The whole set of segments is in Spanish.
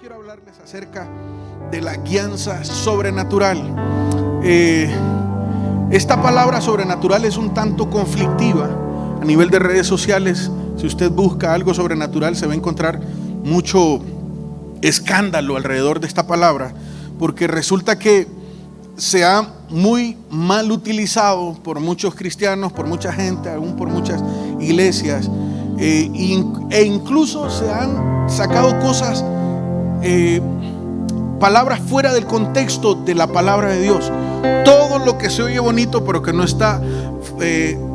quiero hablarles acerca de la guianza sobrenatural. Esta palabra sobrenatural es un tanto conflictiva a nivel de redes sociales. Si usted busca algo sobrenatural, se va a encontrar mucho escándalo alrededor de esta palabra, porque resulta que se ha muy mal utilizado por muchos cristianos, por mucha gente, aún por muchas iglesias, e incluso se han sacado cosas, palabras fuera del contexto de la palabra de Dios. Todo lo que se oye bonito pero que no está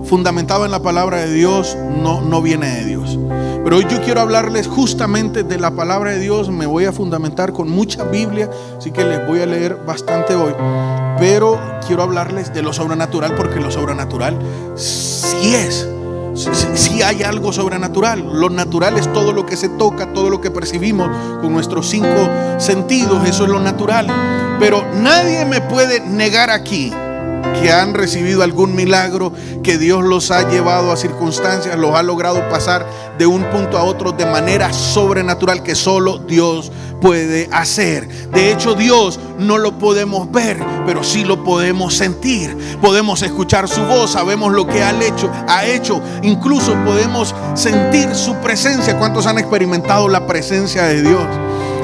fundamentado en la palabra de Dios no viene de Dios. Pero hoy yo quiero hablarles justamente de la palabra de Dios. Me voy a fundamentar con mucha Biblia, así que les voy a leer bastante hoy, pero quiero hablarles de lo sobrenatural, porque lo sobrenatural sí hay algo sobrenatural. Lo natural es todo lo que se toca, todo lo que percibimos con nuestros 5 sentidos. Eso es lo natural. Pero nadie me puede negar aquí que han recibido algún milagro, que Dios los ha llevado a circunstancias, los ha logrado pasar de un punto a otro de manera sobrenatural, que solo Dios puede hacer. De hecho, Dios no lo podemos ver, pero sí lo podemos sentir. Podemos escuchar su voz, sabemos lo que ha hecho. Incluso podemos sentir su presencia. ¿Cuántos han experimentado la presencia de Dios?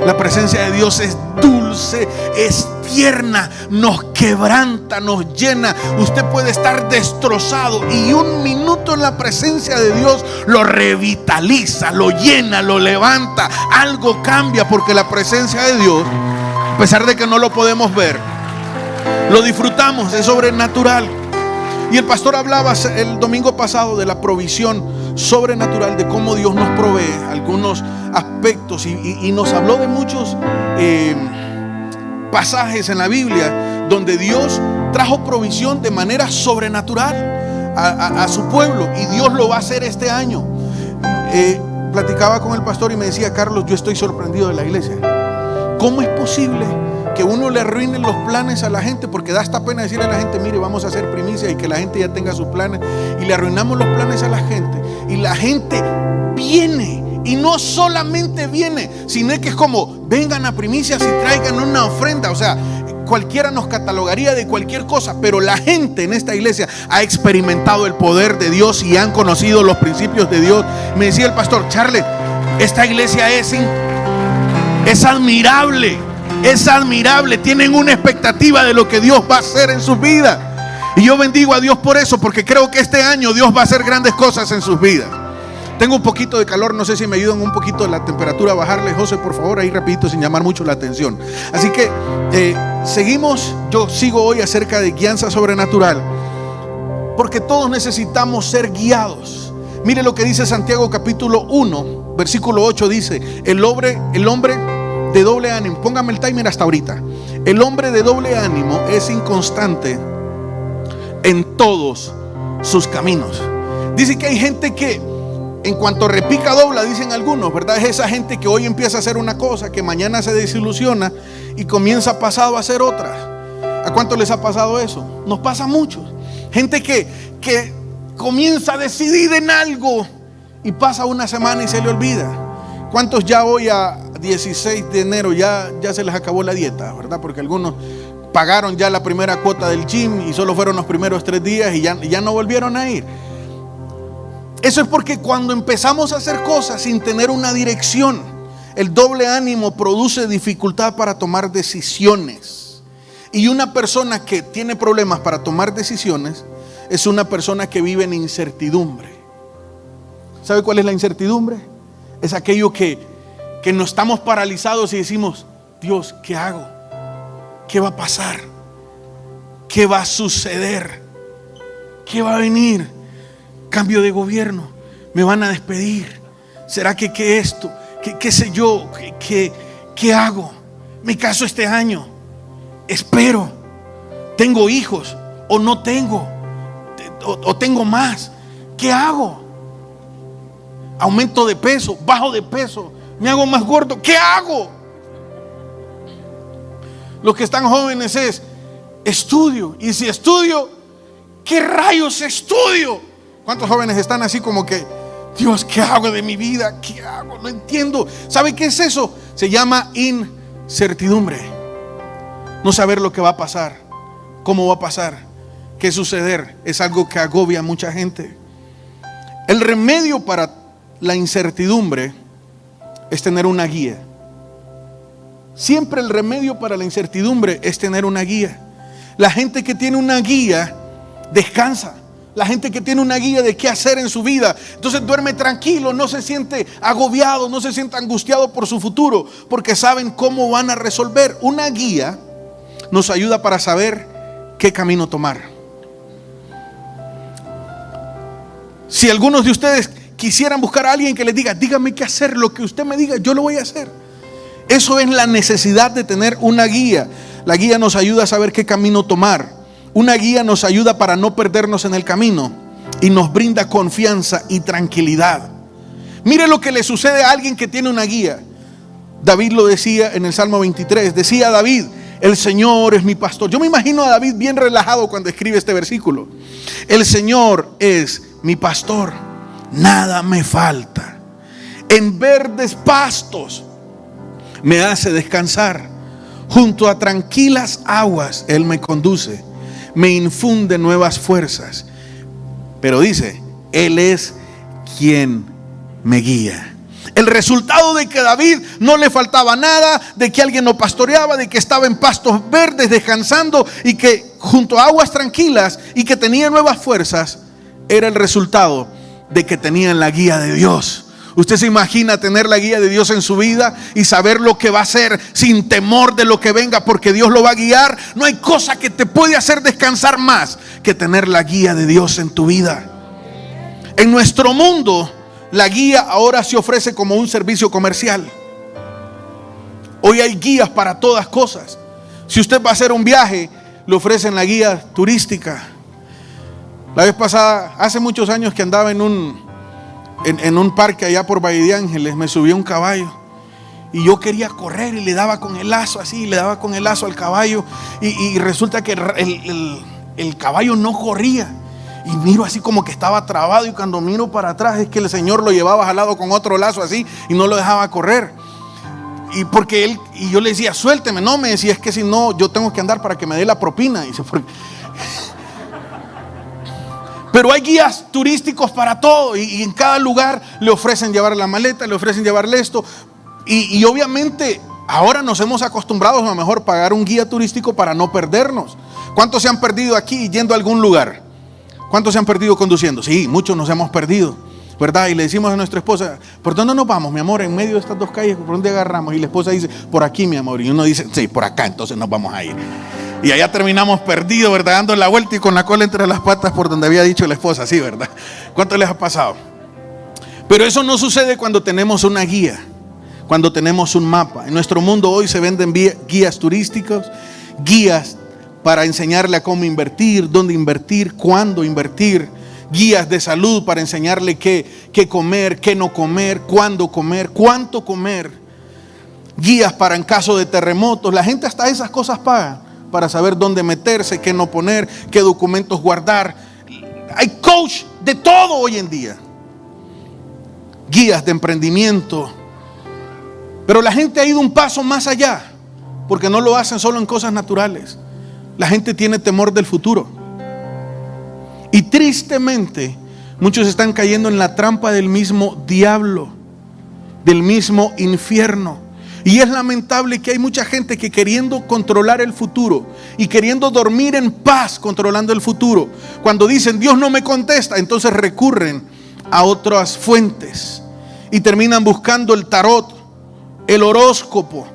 La presencia de Dios es dulce, es tierna, nos quebranta, nos llena. Usted puede estar destrozado y un minuto en la presencia de Dios lo revitaliza, lo llena, lo levanta. Algo cambia, porque la presencia de Dios, a pesar de que no lo podemos ver, lo disfrutamos, es sobrenatural. Y el pastor hablaba el domingo pasado de la provisión sobrenatural, de cómo Dios nos provee algunos aspectos, y nos habló de muchos pasajes en la Biblia donde Dios trajo provisión de manera sobrenatural a su pueblo, y Dios lo va a hacer este año. Platicaba con el pastor y me decía: Carlos, yo estoy sorprendido de la iglesia. ¿Cómo es posible que uno le arruine los planes a la gente? Porque da hasta pena decirle a la gente: mire, vamos a hacer primicia, y que la gente ya tenga sus planes, y le arruinamos los planes a la gente. Y la gente viene, y no solamente viene, sino que es como: vengan a primicias y traigan una ofrenda. O sea, cualquiera nos catalogaría de cualquier cosa, pero la gente en esta iglesia ha experimentado el poder de Dios y han conocido los principios de Dios. Me decía el pastor: Charles, esta iglesia es admirable. Es admirable, tienen una expectativa de lo que Dios va a hacer en sus vidas. Y yo bendigo a Dios por eso, porque creo que este año Dios va a hacer grandes cosas en sus vidas. Tengo un poquito de calor, no sé si me ayudan un poquito la temperatura a bajarle. José, por favor, ahí rapidito, sin llamar mucho la atención. Así que seguimos. Yo sigo hoy acerca de guianza sobrenatural, porque todos necesitamos ser guiados. Mire lo que dice Santiago capítulo 1 versículo 8. Dice: el hombre de doble ánimo, póngame el timer hasta ahorita. El hombre de doble ánimo es inconstante en todos sus caminos. Dice que hay gente que en cuanto repica dobla, dicen algunos, ¿verdad? Es esa gente que hoy empieza a hacer una cosa, que mañana se desilusiona y comienza pasado a hacer otra. ¿A cuánto les ha pasado eso? Nos pasa mucho. Gente que comienza a decidir en algo y pasa una semana y se le olvida. ¿Cuántos ya hoy a 16 de enero ya se les acabó la dieta, verdad? Porque algunos pagaron ya la primera cuota del gym y solo fueron los primeros 3 días y ya no volvieron a ir. Eso es porque cuando empezamos a hacer cosas sin tener una dirección, el doble ánimo produce dificultad para tomar decisiones. Y una persona que tiene problemas para tomar decisiones es una persona que vive en incertidumbre. ¿Sabe cuál es la incertidumbre? Es aquello que no estamos paralizados y decimos: Dios, ¿qué hago? ¿Qué va a pasar? ¿Qué va a suceder? ¿Qué va a venir? Cambio de gobierno, me van a despedir. ¿Será que esto? ¿Qué sé yo? ¿Qué hago? Me caso este año, espero. ¿Tengo hijos o no tengo? ¿O tengo más? ¿Qué hago? Aumento de peso, bajo de peso, me hago más gordo, ¿qué hago? Los que están jóvenes es: estudio. Y si estudio, ¿qué rayos estudio? ¿Cuántos jóvenes están así como que Dios, ¿qué hago de mi vida? ¿Qué hago? No entiendo. ¿Sabe qué es eso? Se llama incertidumbre. No saber lo que va a pasar, cómo va a pasar, qué suceder. Es algo que agobia a mucha gente. El remedio para la incertidumbre es tener una guía. Siempre el remedio para la incertidumbre es tener una guía. La gente que tiene una guía descansa. La gente que tiene una guía de qué hacer en su vida, entonces duerme tranquilo, no se siente agobiado, no se siente angustiado por su futuro, porque saben cómo van a resolver. Una guía nos ayuda para saber qué camino tomar. Si algunos de ustedes quisieran buscar a alguien que les diga, dígame qué hacer, lo que usted me diga, yo lo voy a hacer. Eso es la necesidad de tener una guía. La guía nos ayuda a saber qué camino tomar. Una guía nos ayuda para no perdernos en el camino y nos brinda confianza y tranquilidad. Mire lo que le sucede a alguien que tiene una guía. David lo decía en el Salmo 23. Decía David, el Señor es mi pastor. Yo me imagino a David bien relajado cuando escribe este versículo. El Señor es mi pastor, nada me falta. En verdes pastos me hace descansar. Junto a tranquilas aguas Él me conduce. Me infunde nuevas fuerzas. Pero dice, Él es quien me guía. El resultado de que David no le faltaba nada, de que alguien lo pastoreaba, de que estaba en pastos verdes descansando y que junto a aguas tranquilas y que tenía nuevas fuerzas, era el resultado de que tenían la guía de Dios. Usted se imagina tener la guía de Dios en su vida y saber lo que va a hacer sin temor de lo que venga, porque Dios lo va a guiar. No hay cosa que te puede hacer descansar más que tener la guía de Dios en tu vida. En nuestro mundo, la guía ahora se ofrece como un servicio comercial. Hoy hay guías para todas cosas. Si usted va a hacer un viaje, le ofrecen la guía turística. La vez pasada, hace muchos años que andaba en un parque allá por Valle de Ángeles, me subí a un caballo y yo quería correr y le daba con el lazo así, le daba con el lazo al caballo y resulta que el caballo no corría y miro así como que estaba trabado, y cuando miro para atrás es que el Señor lo llevaba jalado con otro lazo así y no lo dejaba correr. Y porque yo le decía, suélteme. No, me decía, es que si no yo tengo que andar para que me dé la propina. Y pero hay guías turísticos para todo y en cada lugar le ofrecen llevar la maleta, le ofrecen llevarle esto. Y obviamente ahora nos hemos acostumbrado a lo mejor pagar un guía turístico para no perdernos. ¿Cuántos se han perdido aquí yendo a algún lugar? ¿Cuántos se han perdido conduciendo? Sí, muchos nos hemos perdido, ¿verdad? Y le decimos a nuestra esposa, ¿por dónde nos vamos, mi amor? En medio de estas dos calles, ¿por dónde agarramos? Y la esposa dice, por aquí, mi amor. Y uno dice, sí, por acá, entonces nos vamos a ir. Y allá terminamos perdidos, ¿verdad? Dando la vuelta y con la cola entre las patas por donde había dicho la esposa, sí, ¿verdad? ¿Cuánto les ha pasado? Pero eso no sucede cuando tenemos una guía, cuando tenemos un mapa. En nuestro mundo hoy se venden guías turísticos, guías para enseñarle a cómo invertir, dónde invertir, cuándo invertir, guías de salud para enseñarle qué comer, qué no comer, cuándo comer, cuánto comer, guías para en caso de terremotos. La gente hasta esas cosas paga para saber dónde meterse, qué no poner, qué documentos guardar. Hay coach de todo hoy en día, guías de emprendimiento. Pero la gente ha ido un paso más allá, porque no lo hacen solo en cosas naturales. La gente tiene temor del futuro. Y tristemente, muchos están cayendo en la trampa del mismo diablo, del mismo infierno. Y es lamentable que hay mucha gente que queriendo controlar el futuro y queriendo dormir en paz controlando el futuro, cuando dicen Dios no me contesta, entonces recurren a otras fuentes y terminan buscando el tarot, el horóscopo.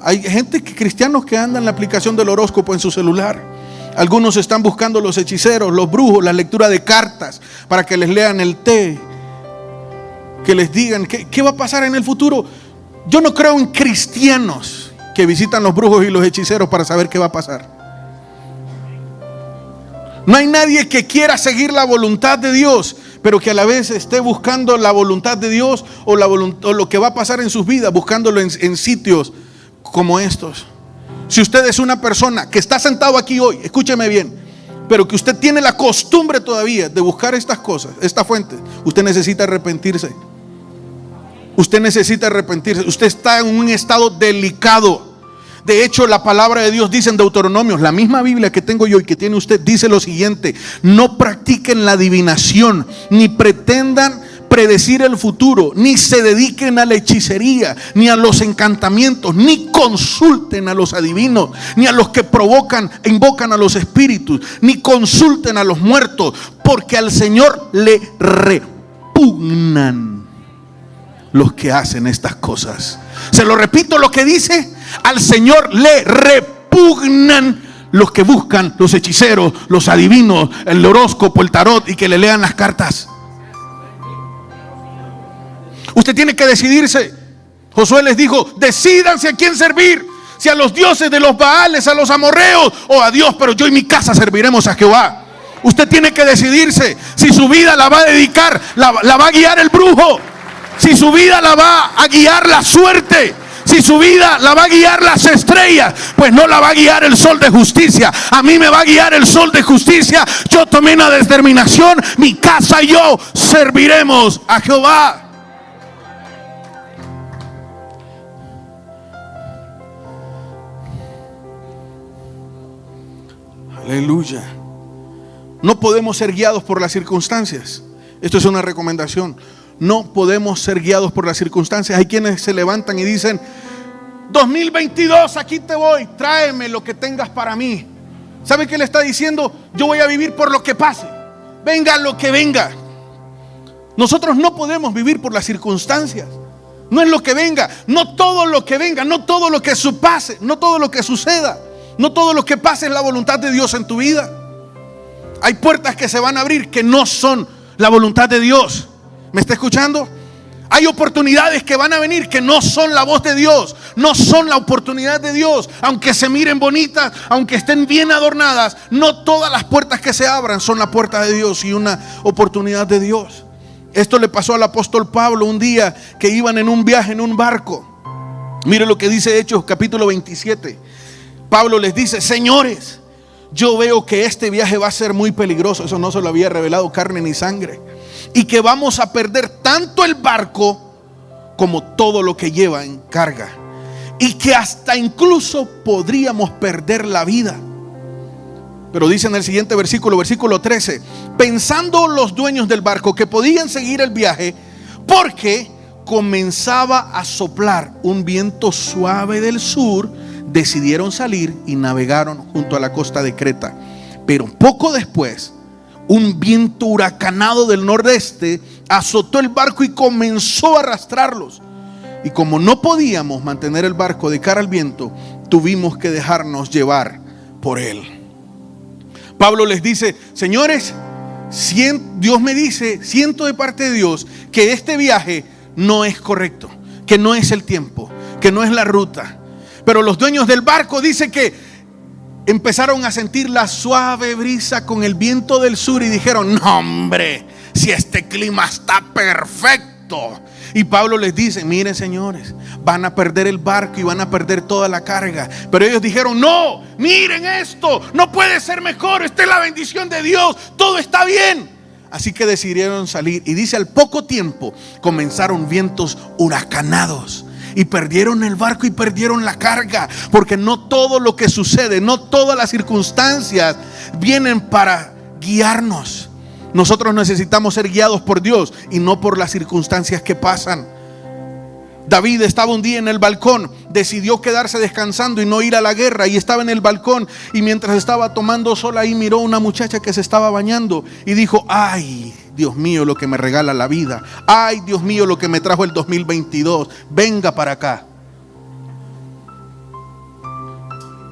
Hay gente, cristianos, que andan en la aplicación del horóscopo en su celular. Algunos están buscando los hechiceros, los brujos, la lectura de cartas para que les lean el té, que les digan qué va a pasar en el futuro. Yo no creo en cristianos que visitan los brujos y los hechiceros para saber qué va a pasar. No hay nadie que quiera seguir la voluntad de Dios, pero que a la vez esté buscando la voluntad de Dios o lo que va a pasar en sus vidas, buscándolo en sitios como estos. Si usted es una persona que está sentado aquí hoy, escúcheme bien, pero que usted tiene la costumbre todavía de buscar estas cosas, esta fuente, usted necesita arrepentirse. Usted necesita arrepentirse. Usted está en un estado delicado. De hecho, la palabra de Dios dice en Deuteronomio, la misma Biblia que tengo yo y que tiene usted, dice lo siguiente: no practiquen la adivinación, ni pretendan predecir el futuro, ni se dediquen a la hechicería, ni a los encantamientos, ni consulten a los adivinos, ni a los que provocan e invocan a los espíritus, ni consulten a los muertos, porque al Señor le repugnan los que hacen estas cosas. Se lo repito lo que dice: al Señor le repugnan los que buscan, los hechiceros, los adivinos, el horóscopo, el tarot, y que le lean las cartas. Usted tiene que decidirse. Josué les dijo: decídanse a quién servir, si a los dioses de los Baales, a los amorreos, o a Dios, pero yo y mi casa serviremos a Jehová. Usted tiene que decidirse si su vida la va a dedicar, la va a guiar el brujo, si su vida la va a guiar la suerte, si su vida la va a guiar las estrellas, pues no la va a guiar el sol de justicia. A mí me va a guiar el sol de justicia. Yo tomé una determinación: mi casa y yo serviremos a Jehová. Aleluya. No podemos ser guiados por las circunstancias. Esto es una recomendación. No podemos ser guiados por las circunstancias. Hay quienes se levantan y dicen: 2022, aquí te voy, tráeme lo que tengas para mí. ¿Sabe qué le está diciendo? Yo voy a vivir por lo que pase, venga lo que venga. Nosotros no podemos vivir por las circunstancias. No es lo que venga, no todo lo que venga, no todo lo que pase, no todo lo que suceda, no todo lo que pase es la voluntad de Dios en tu vida. Hay puertas que se van a abrir que no son la voluntad de Dios. ¿Me está escuchando? Hay oportunidades que van a venir que no son la voz de Dios, no son la oportunidad de Dios. Aunque se miren bonitas, aunque estén bien adornadas, no todas las puertas que se abran son la puerta de Dios y una oportunidad de Dios. Esto le pasó al apóstol Pablo un día que iban en un viaje en un barco. Mire lo que dice Hechos capítulo 27. Pablo les dice: señores, yo veo que este viaje va a ser muy peligroso. Eso no se lo había revelado carne ni sangre. Y que vamos a perder tanto el barco como todo lo que lleva en carga. Y que hasta incluso podríamos perder la vida. Pero dice en el siguiente versículo, versículo 13: pensando los dueños del barco que podían seguir el viaje, porque comenzaba a soplar un viento suave del sur, decidieron salir y navegaron junto a la costa de Creta. Pero poco después, un viento huracanado del nordeste azotó el barco y comenzó a arrastrarlos. Y como no podíamos mantener el barco de cara al viento, tuvimos que dejarnos llevar por él. Pablo les dice: señores, Dios me dice, siento de parte de Dios que este viaje no es correcto, que no es el tiempo, que no es la ruta. Pero los dueños del barco dicen que empezaron a sentir la suave brisa con el viento del sur y dijeron: no, hombre, si este clima está perfecto. Y Pablo les dice: miren, señores, van a perder el barco y van a perder toda la carga. Pero ellos dijeron: no, miren esto, no puede ser mejor, esta es la bendición de Dios, todo está bien. Así que decidieron salir. Y dice: al poco tiempo comenzaron vientos huracanados y perdieron el barco y perdieron la carga. Porque no todo lo que sucede, no todas las circunstancias vienen para guiarnos. Nosotros necesitamos ser guiados por Dios y no por las circunstancias que pasan. David estaba un día en el balcón, decidió quedarse descansando y no ir a la guerra, y estaba en el balcón, y mientras estaba tomando sol ahí, miró una muchacha que se estaba bañando y dijo: ay, Dios mío, lo que me regala la vida. Ay, Dios mío, lo que me trajo el 2022. Venga para acá.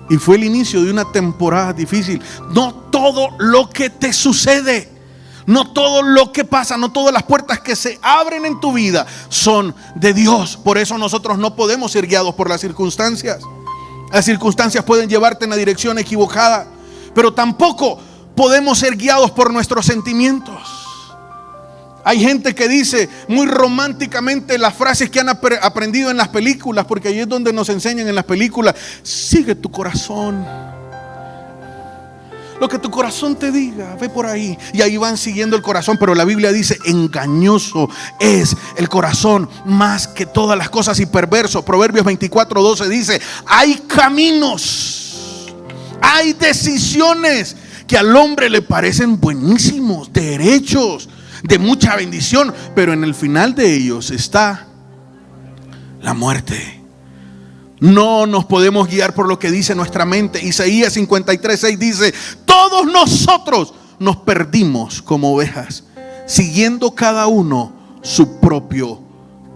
Y fue el inicio de una temporada difícil. No todo lo que te sucede, no todo lo que pasa, no todas las puertas que se abren en tu vida son de Dios. Por eso nosotros no podemos ser guiados por las circunstancias. Las circunstancias pueden llevarte en la dirección equivocada, pero tampoco podemos ser guiados por nuestros sentimientos. Hay gente que dice muy románticamente las frases que han aprendido en las películas, porque ahí es donde nos enseñan en las películas: sigue tu corazón. Lo que tu corazón te diga, ve por ahí. Y ahí van siguiendo el corazón. Pero la Biblia dice, engañoso es el corazón más que todas las cosas y perverso. Proverbios 24:12 dice, hay caminos, hay decisiones que al hombre le parecen buenísimos, derechos, de mucha bendición, pero en el final de ellos está la muerte. No nos podemos guiar por lo que dice nuestra mente. Isaías 53:6 dice, todos nosotros nos perdimos como ovejas, siguiendo cada uno su propio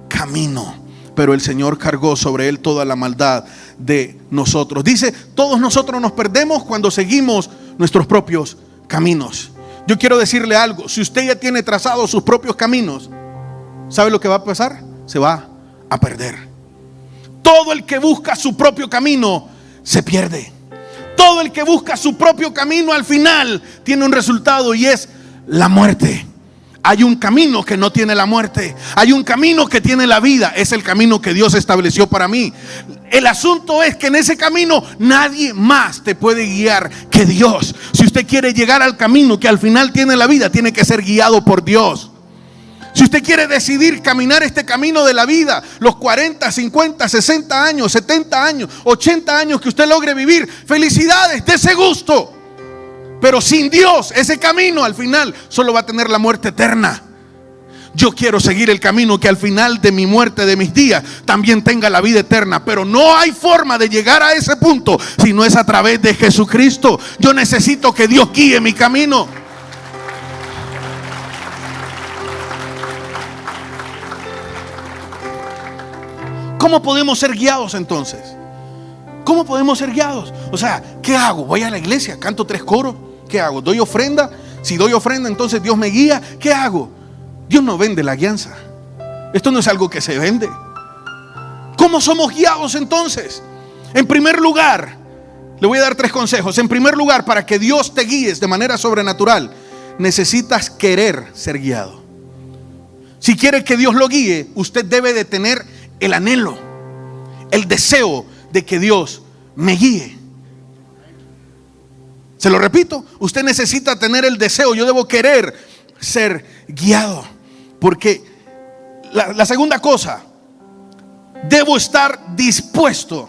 camino, pero el Señor cargó sobre él toda la maldad de nosotros. Dice, todos nosotros nos perdemos cuando seguimos nuestros propios caminos. Yo quiero decirle algo, si usted ya tiene trazados sus propios caminos, ¿sabe lo que va a pasar? Se va a perder. Todo el que busca su propio camino se pierde. Todo el que busca su propio camino al final tiene un resultado, y es la muerte. Hay un camino que no tiene la muerte. Hay un camino que tiene la vida. Es el camino que Dios estableció para mí. El asunto es que en ese camino nadie más te puede guiar que Dios. Si usted quiere llegar al camino que al final tiene la vida, tiene que ser guiado por Dios. Si usted quiere decidir caminar este camino de la vida, los 40, 50, 60 años, 70 años, 80 años que usted logre vivir, felicidades, dese gusto. Pero sin Dios, ese camino al final solo va a tener la muerte eterna. Yo quiero seguir el camino que al final de mi muerte, de mis días, también tenga la vida eterna. Pero no hay forma de llegar a ese punto si no es a través de Jesucristo. Yo necesito que Dios guíe mi camino. ¿Cómo podemos ser guiados entonces? ¿Cómo podemos ser guiados? O sea, ¿qué hago? Voy a la iglesia, canto 3 coros. ¿Qué hago? ¿Doy ofrenda? Si doy ofrenda, entonces Dios me guía. ¿Qué hago? Dios no vende la guianza. Esto no es algo que se vende. ¿Cómo somos guiados entonces? En primer lugar, le voy a dar 3 consejos. En primer lugar, para que Dios te guíes de manera sobrenatural, necesitas querer ser guiado. Si quiere que Dios lo guíe, usted debe de tener el anhelo, el deseo de que Dios me guíe. Se lo repito, usted necesita tener el deseo. Yo debo querer ser guiado. Porque la segunda cosa, debo estar dispuesto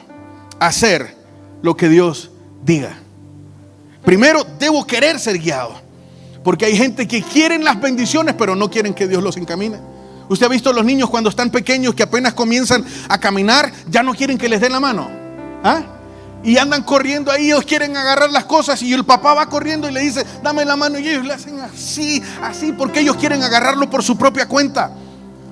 a hacer lo que Dios diga. Primero, debo querer ser guiado. Porque hay gente que quieren las bendiciones, pero no quieren que Dios los encamine. Usted ha visto a los niños cuando están pequeños que apenas comienzan a caminar, ya no quieren que les den la mano. ¿Ah? Y andan corriendo ahí, ellos quieren agarrar las cosas y el papá va corriendo y le dice, dame la mano, y ellos le hacen así, así, porque ellos quieren agarrarlo por su propia cuenta.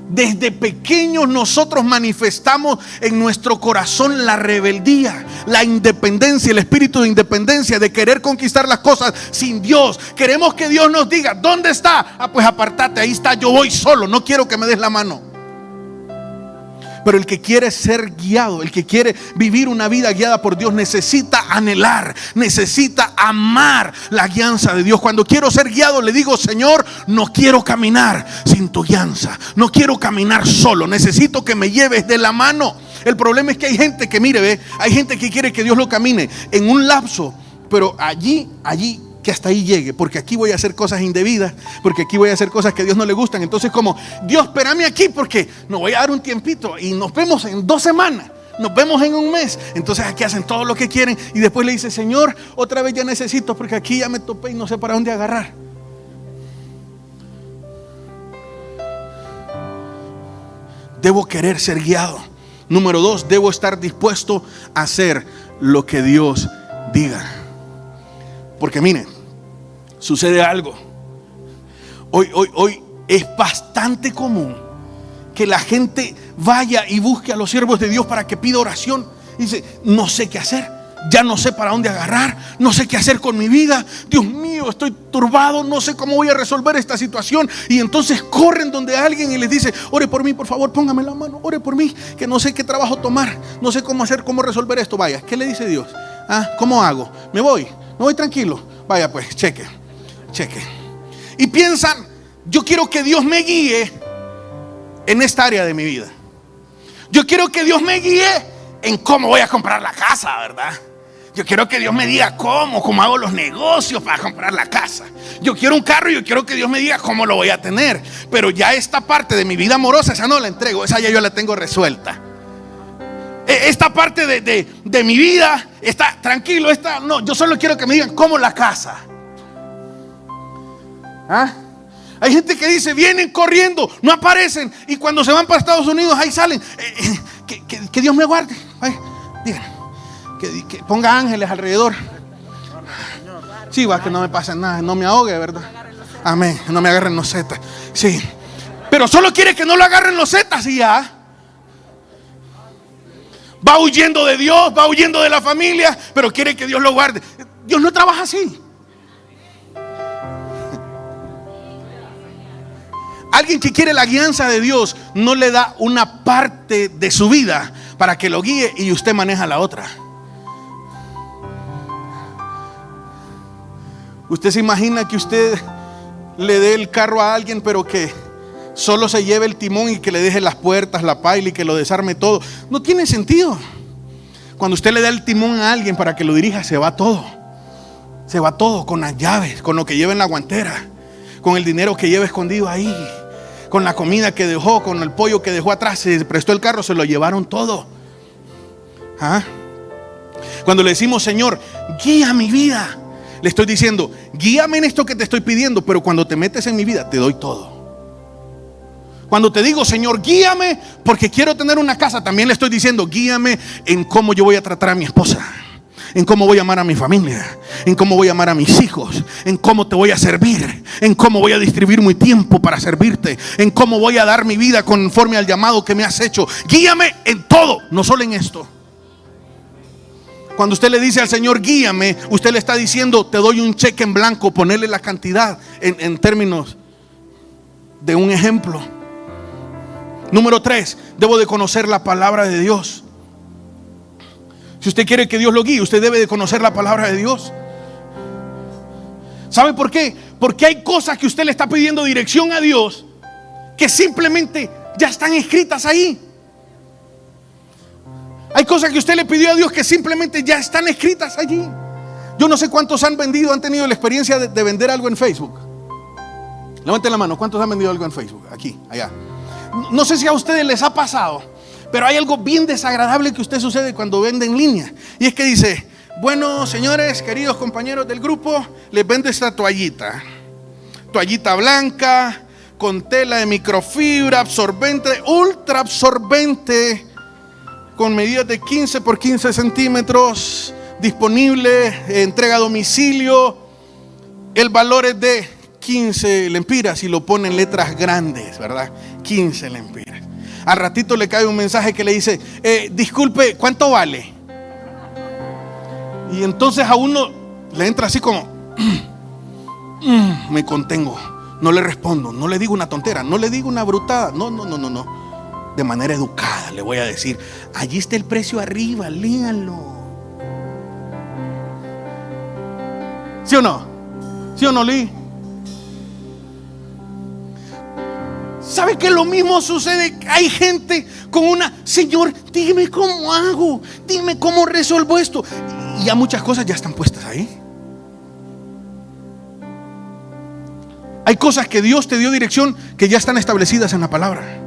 Desde pequeños nosotros manifestamos en nuestro corazón la rebeldía, la independencia, el espíritu de independencia, de querer conquistar las cosas sin Dios. Queremos que Dios nos diga, ¿dónde está? Ah, pues apartate, ahí está, yo voy solo, no quiero que me des la mano. Pero el que quiere ser guiado, el que quiere vivir una vida guiada por Dios, necesita anhelar, necesita amar la guianza de Dios. Cuando quiero ser guiado, le digo, Señor, no quiero caminar sin tu guianza, no quiero caminar solo, necesito que me lleves de la mano. El problema es que hay gente que, mire, hay gente que quiere que Dios lo camine en un lapso, pero allí que hasta ahí llegue, porque aquí voy a hacer cosas indebidas, porque aquí voy a hacer cosas que a Dios no le gustan. Entonces, como, Dios, espérame aquí porque nos voy a dar un tiempito y nos vemos en 2 semanas, nos vemos en un mes. Entonces aquí hacen todo lo que quieren y después le dice, Señor, otra vez ya necesito, porque aquí ya me topé y no sé para dónde agarrar. Debo querer ser guiado. Número 2, debo estar dispuesto a hacer lo que Dios diga. Porque miren, sucede algo. Hoy es bastante común que la gente vaya y busque a los siervos de Dios para que pida oración. Y dice, no sé qué hacer, ya no sé para dónde agarrar, no sé qué hacer con mi vida. Dios mío, estoy turbado, no sé cómo voy a resolver esta situación. Y entonces corren donde alguien y les dice, ore por mí, por favor, póngame la mano, ore por mí, que no sé qué trabajo tomar, no sé cómo hacer, cómo resolver esto. Vaya, ¿qué le dice Dios? ¿Cómo hago? Me voy tranquilo. Vaya pues, cheque. Y piensan, yo quiero que Dios me guíe en esta área de mi vida. Yo quiero que Dios me guíe en cómo voy a comprar la casa, ¿verdad? Yo quiero que Dios me diga cómo hago los negocios para comprar la casa. Yo quiero un carro y yo quiero que Dios me diga cómo lo voy a tener. Pero ya esta parte de mi vida amorosa, esa no la entrego, esa ya yo la tengo resuelta. Esta parte de mi vida está tranquilo, no, yo solo quiero que me digan cómo la casa. ¿Ah? Hay gente que dice, vienen corriendo, no aparecen, y cuando se van para Estados Unidos ahí salen. Que Dios me guarde. Ay, digan, que ponga ángeles alrededor. Sí, va, que no me pase nada, no me ahogue, ¿verdad? Amén, no me agarren los zetas. Sí, pero solo quiere que no lo agarren los zetas y ya. Va huyendo de Dios, va huyendo de la familia, pero quiere que Dios lo guarde. Dios no trabaja así. Alguien que quiere la guianza de Dios no le da una parte de su vida para que lo guíe y usted maneja la otra. Usted se imagina que usted le dé el carro a alguien, pero que solo se lleve el timón y que le deje las puertas, la paila y que lo desarme todo. No tiene sentido. Cuando usted le da el timón a alguien para que lo dirija, se va todo. Se va todo, con las llaves, con lo que lleva en la guantera, con el dinero que lleva escondido ahí, con la comida que dejó, con el pollo que dejó atrás. Se prestó el carro, se lo llevaron todo. ¿Ah? Cuando le decimos, Señor, guía mi vida, le estoy diciendo, guíame en esto que te estoy pidiendo, pero cuando te metes en mi vida te doy todo. Cuando te digo, Señor, guíame porque quiero tener una casa, también le estoy diciendo, guíame en cómo yo voy a tratar a mi esposa, en cómo voy a amar a mi familia, en cómo voy a amar a mis hijos, en cómo te voy a servir, en cómo voy a distribuir mi tiempo para servirte, en cómo voy a dar mi vida conforme al llamado que me has hecho. Guíame en todo, no solo en esto. Cuando usted le dice al Señor, guíame, usted le está diciendo, te doy un cheque en blanco, ponerle la cantidad en términos de un ejemplo. Número 3, debo de conocer la palabra de Dios. Si usted quiere que Dios lo guíe, usted debe de conocer la palabra de Dios. ¿Sabe por qué? Porque hay cosas que usted le está pidiendo dirección a Dios que simplemente ya están escritas ahí. Hay cosas que usted le pidió a Dios que simplemente ya están escritas allí. Yo no sé cuántos han tenido la experiencia de vender algo en Facebook. Levanten la mano, ¿cuántos han vendido algo en Facebook? Aquí, allá. No sé si a ustedes les ha pasado, pero hay algo bien desagradable que usted sucede cuando vende en línea. Y es que dice, bueno, señores, queridos compañeros del grupo, les vendo esta toallita blanca, con tela de microfibra, absorbente, ultra absorbente, con medidas de 15 por 15 centímetros, disponible, entrega a domicilio. El valor es de 15 lempiras y lo pone en letras grandes, ¿verdad? 15 lempiras. Al ratito le cae un mensaje que le dice, disculpe, ¿cuánto vale? Y entonces a uno le entra así como, me contengo, no le respondo, no le digo una tontera, no le digo una brutada, no. De manera educada le voy a decir, allí está el precio arriba, léanlo. ¿Sí o no? ¿Sí o no, Lee? ¿Sabe que lo mismo sucede? Hay gente con Señor, dime cómo hago, dime cómo resuelvo esto. Y ya muchas cosas ya están puestas ahí. Hay cosas que Dios te dio dirección que ya están establecidas en la palabra.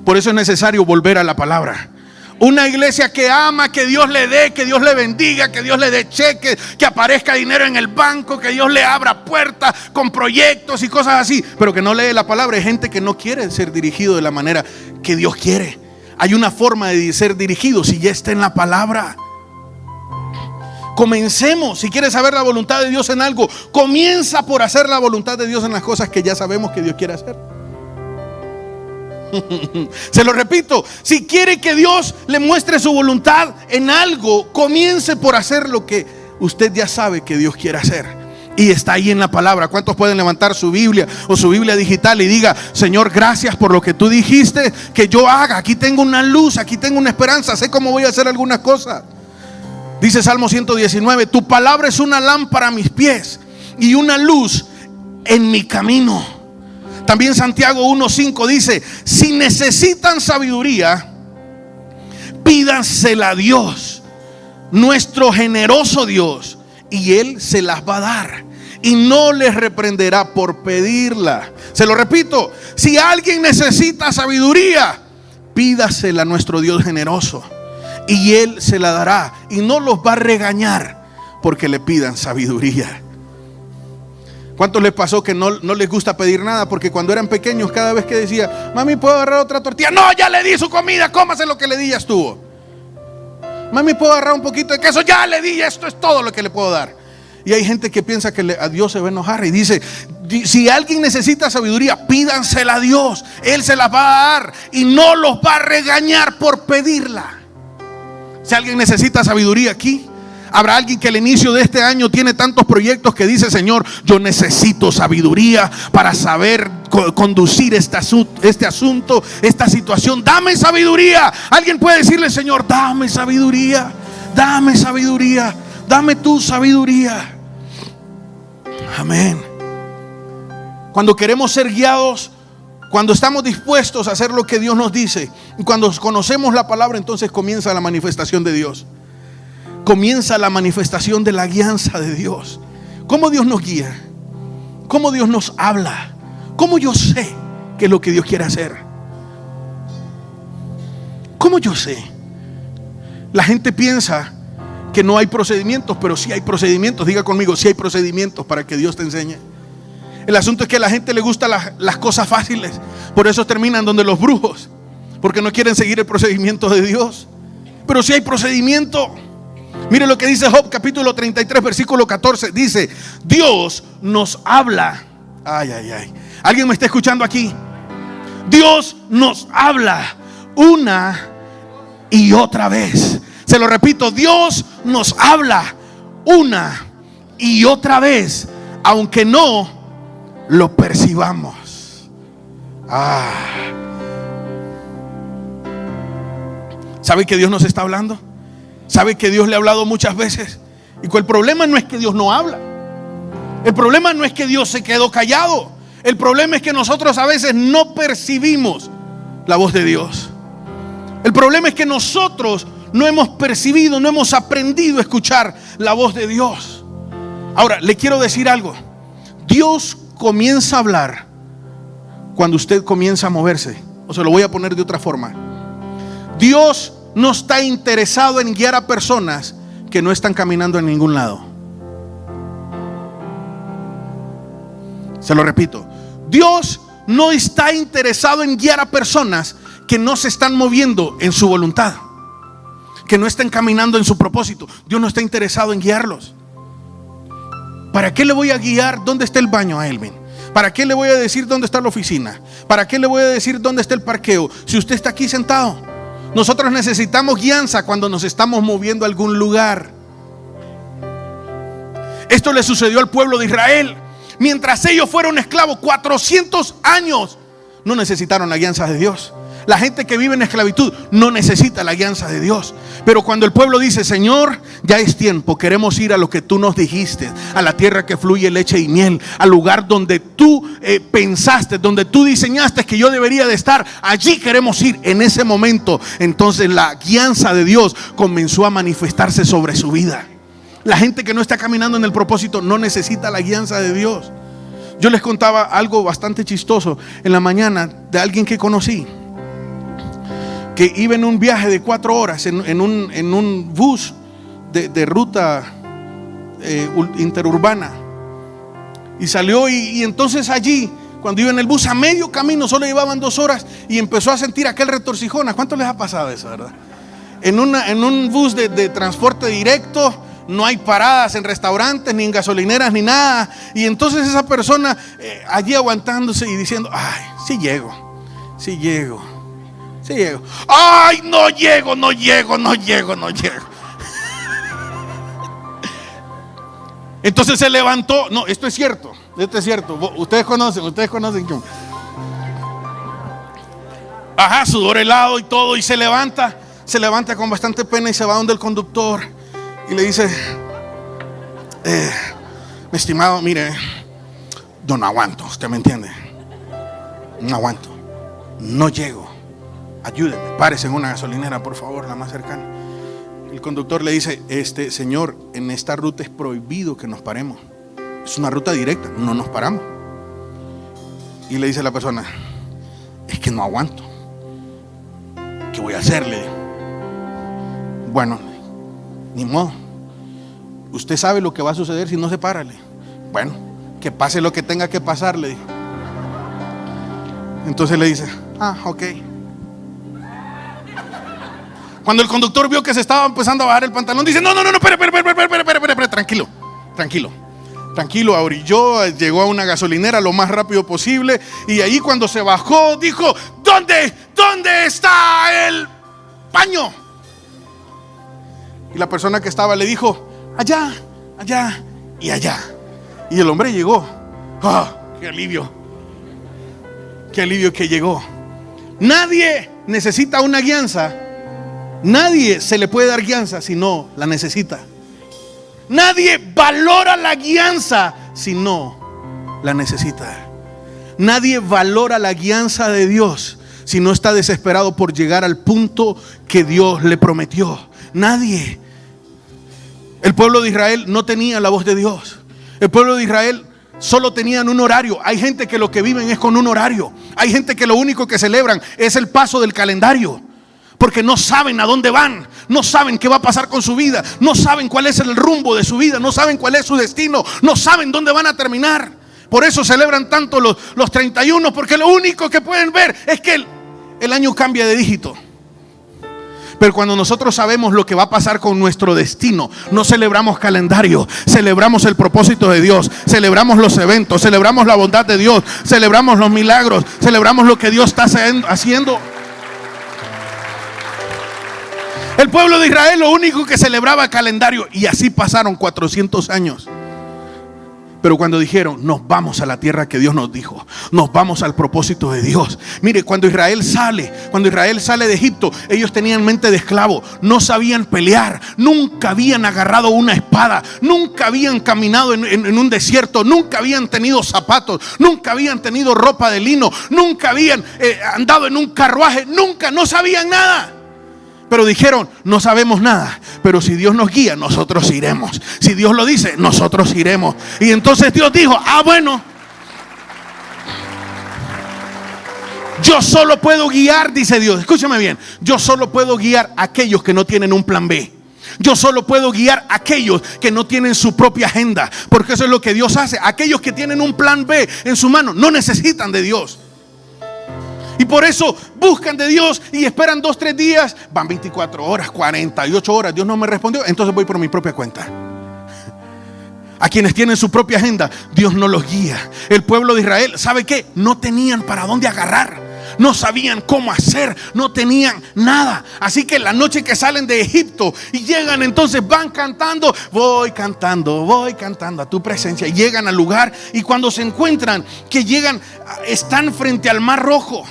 Por eso es necesario volver a la palabra. Una iglesia que ama, que Dios le dé, que Dios le bendiga, que Dios le dé cheques, que aparezca dinero en el banco, que Dios le abra puertas con proyectos y cosas así, pero que no lee la palabra. Hay gente que no quiere ser dirigido de la manera que Dios quiere. Hay una forma de ser dirigido si ya está en la palabra. Comencemos. Si quieres saber la voluntad de Dios en algo, comienza por hacer la voluntad de Dios en las cosas que ya sabemos que Dios quiere hacer. Se lo repito, si quiere que Dios le muestre su voluntad en algo, comience por hacer lo que usted ya sabe que Dios quiere hacer. Y está ahí en la palabra. ¿Cuántos pueden levantar su Biblia o su Biblia digital y diga, Señor, gracias por lo que tú dijiste que yo haga? Aquí tengo una luz, aquí tengo una esperanza, sé cómo voy a hacer algunas cosas. Dice Salmo 119, tu palabra es una lámpara a mis pies y una luz en mi camino. También Santiago 1:5 dice, si necesitan sabiduría, pídansela a Dios. nuestro generoso Dios, y Él se las va a dar y no les reprenderá por pedirla. Se lo repito, si alguien necesita sabiduría, pídasela a nuestro Dios generoso y Él se la dará y no los va a regañar porque le pidan sabiduría. ¿Cuántos les pasó que no les gusta pedir nada? Porque cuando eran pequeños, cada vez que decía, mami, ¿puedo agarrar otra tortilla? No, ya le di su comida, cómase lo que le di, ya estuvo. Mami, ¿puedo agarrar un poquito de queso? Ya le di, esto es todo lo que le puedo dar. Y hay gente que piensa que a Dios se va a enojar y dice, si alguien necesita sabiduría, pídansela a Dios, Él se la va a dar y no los va a regañar por pedirla. Si alguien necesita sabiduría aquí, habrá alguien que al inicio de este año tiene tantos proyectos que dice, Señor, yo necesito sabiduría para saber conducir este asunto, esta situación. Dame sabiduría. Alguien puede decirle, Señor, dame sabiduría, dame sabiduría, dame tu sabiduría. Amén. Cuando queremos ser guiados, cuando estamos dispuestos a hacer lo que Dios nos dice, y cuando conocemos la palabra, entonces comienza la manifestación de Dios. Comienza la manifestación de la guianza de Dios. ¿Cómo Dios nos guía? ¿Cómo Dios nos habla? ¿Cómo yo sé qué es lo que Dios quiere hacer? ¿Cómo yo sé? La gente piensa que no hay procedimientos, pero sí hay procedimientos. Diga conmigo, sí hay procedimientos para que Dios te enseñe. El asunto es que a la gente le gustan las cosas fáciles. Por eso terminan donde los brujos, porque no quieren seguir el procedimiento de Dios. Pero sí hay procedimiento. Mire lo que dice Job capítulo 33 versículo 14. Dice, Dios nos habla. Ay, ay, ay. ¿Alguien me está escuchando aquí? Dios nos habla una y otra vez. Se lo repito, Dios nos habla una y otra vez, aunque no lo percibamos. ¿Sabe que Dios nos está hablando? ¿Sabe que Dios le ha hablado muchas veces? Y el problema no es que Dios no habla. El problema no es que Dios se quedó callado. El problema es que nosotros a veces no percibimos la voz de Dios. El problema es que nosotros no hemos percibido, no hemos aprendido a escuchar la voz de Dios. Ahora, le quiero decir algo. Dios comienza a hablar cuando usted comienza a moverse. O se lo voy a poner de otra forma. Dios no está interesado en guiar a personas que no están caminando en ningún lado. Se lo repito. Dios no está interesado en guiar a personas que no se están moviendo en su voluntad, que no están caminando en su propósito. Dios no está interesado en guiarlos. ¿Para qué le voy a guiar dónde está el baño a Elvin? ¿Para qué le voy a decir dónde está la oficina? ¿Para qué le voy a decir dónde está el parqueo si usted está aquí sentado? Nosotros necesitamos guianza cuando nos estamos moviendo a algún lugar. Esto le sucedió al pueblo de Israel. Mientras ellos fueron esclavos 400 años, no necesitaron la guianza de Dios. La gente que vive en esclavitud no necesita la guianza de Dios. Pero cuando el pueblo dice, Señor, ya es tiempo, queremos ir a lo que tú nos dijiste, a la tierra que fluye leche y miel, al lugar donde tú pensaste, donde tú diseñaste que yo debería de estar, allí queremos ir. En ese momento, entonces la guianza de Dios comenzó a manifestarse sobre su vida. La gente que no está caminando en el propósito no necesita la guianza de Dios. Yo les contaba algo bastante chistoso en la mañana de alguien que conocí, que iba en un viaje de 4 horas en un bus de ruta interurbana. Y salió y entonces allí, cuando iba en el bus, a medio camino, solo llevaban 2 horas, y empezó a sentir aquel retorcijón. ¿A cuánto les ha pasado eso, verdad? En un bus de transporte directo, no hay paradas en restaurantes, ni en gasolineras, ni nada. Y entonces esa persona allí aguantándose y diciendo, ay, sí llego. Ay, no llego. Entonces se levantó. No, esto es cierto. Ustedes conocen. Ajá, sudor helado y todo. Y se levanta con bastante pena y se va donde el conductor y le dice, mi estimado, mire, yo no aguanto, usted me entiende. No aguanto, no llego. Ayúdeme, párese en una gasolinera, por favor, la más cercana. El conductor le dice, señor, en esta ruta es prohibido que nos paremos. Es una ruta directa, no nos paramos. Y le dice a la persona, es que no aguanto. ¿Qué voy a hacerle? Bueno, ni modo. Usted sabe lo que va a suceder si no se para. Bueno, que pase lo que tenga que pasarle. Entonces le dice, ok. Cuando el conductor vio que se estaba empezando a bajar el pantalón, dice, no, espere, tranquilo, ahorilló, llegó a una gasolinera lo más rápido posible. Y ahí cuando se bajó, dijo, ¿dónde está el paño? Y la persona que estaba le dijo, allá y allá. Y el hombre llegó. ¡Qué alivio! ¡Qué alivio que llegó! Nadie necesita una guianza. Nadie se le puede dar guianza si no la necesita. Nadie valora la guianza si no la necesita. Nadie valora la guianza de Dios si no está desesperado por llegar al punto que Dios le prometió. Nadie. El pueblo de Israel no tenía la voz de Dios. El pueblo de Israel solo tenían un horario. Hay gente que lo que viven es con un horario. Hay gente que lo único que celebran es el paso del calendario, porque no saben a dónde van, no saben qué va a pasar con su vida, no saben cuál es el rumbo de su vida, no saben cuál es su destino, no saben dónde van a terminar. Por eso celebran tanto los 31, porque lo único que pueden ver es que el año cambia de dígito. Pero cuando nosotros sabemos lo que va a pasar con nuestro destino, no celebramos calendario, celebramos el propósito de Dios, celebramos los eventos, celebramos la bondad de Dios, celebramos los milagros, celebramos lo que Dios está haciendo. El pueblo de Israel lo único que celebraba calendario, y así pasaron 400 años. Pero cuando dijeron, nos vamos a la tierra que Dios nos dijo, nos vamos al propósito de Dios. Mire, cuando Israel sale de Egipto, ellos tenían mente de esclavo, no sabían pelear, nunca habían agarrado una espada, nunca habían caminado en un desierto, nunca habían tenido zapatos, nunca habían tenido ropa de lino, nunca habían andado en un carruaje, no sabían nada. Pero dijeron, no sabemos nada, pero si Dios nos guía, nosotros iremos. Si Dios lo dice, nosotros iremos. Y entonces Dios dijo, bueno, yo solo puedo guiar, dice Dios, escúchame bien, yo solo puedo guiar a aquellos que no tienen un plan B. Yo solo puedo guiar a aquellos que no tienen su propia agenda, porque eso es lo que Dios hace. Aquellos que tienen un plan B en su mano no necesitan de Dios. Y por eso buscan de Dios y esperan 2-3 días. Van 24 horas, 48 horas. Dios no me respondió, entonces voy por mi propia cuenta. A quienes tienen su propia agenda, Dios no los guía. El pueblo de Israel, ¿sabe qué? No tenían para dónde agarrar. No sabían cómo hacer, no tenían nada. Así que la noche que salen de Egipto y llegan, entonces van cantando, voy cantando a tu presencia. Y llegan al lugar, y cuando se encuentran que llegan, están frente al Mar Rojo.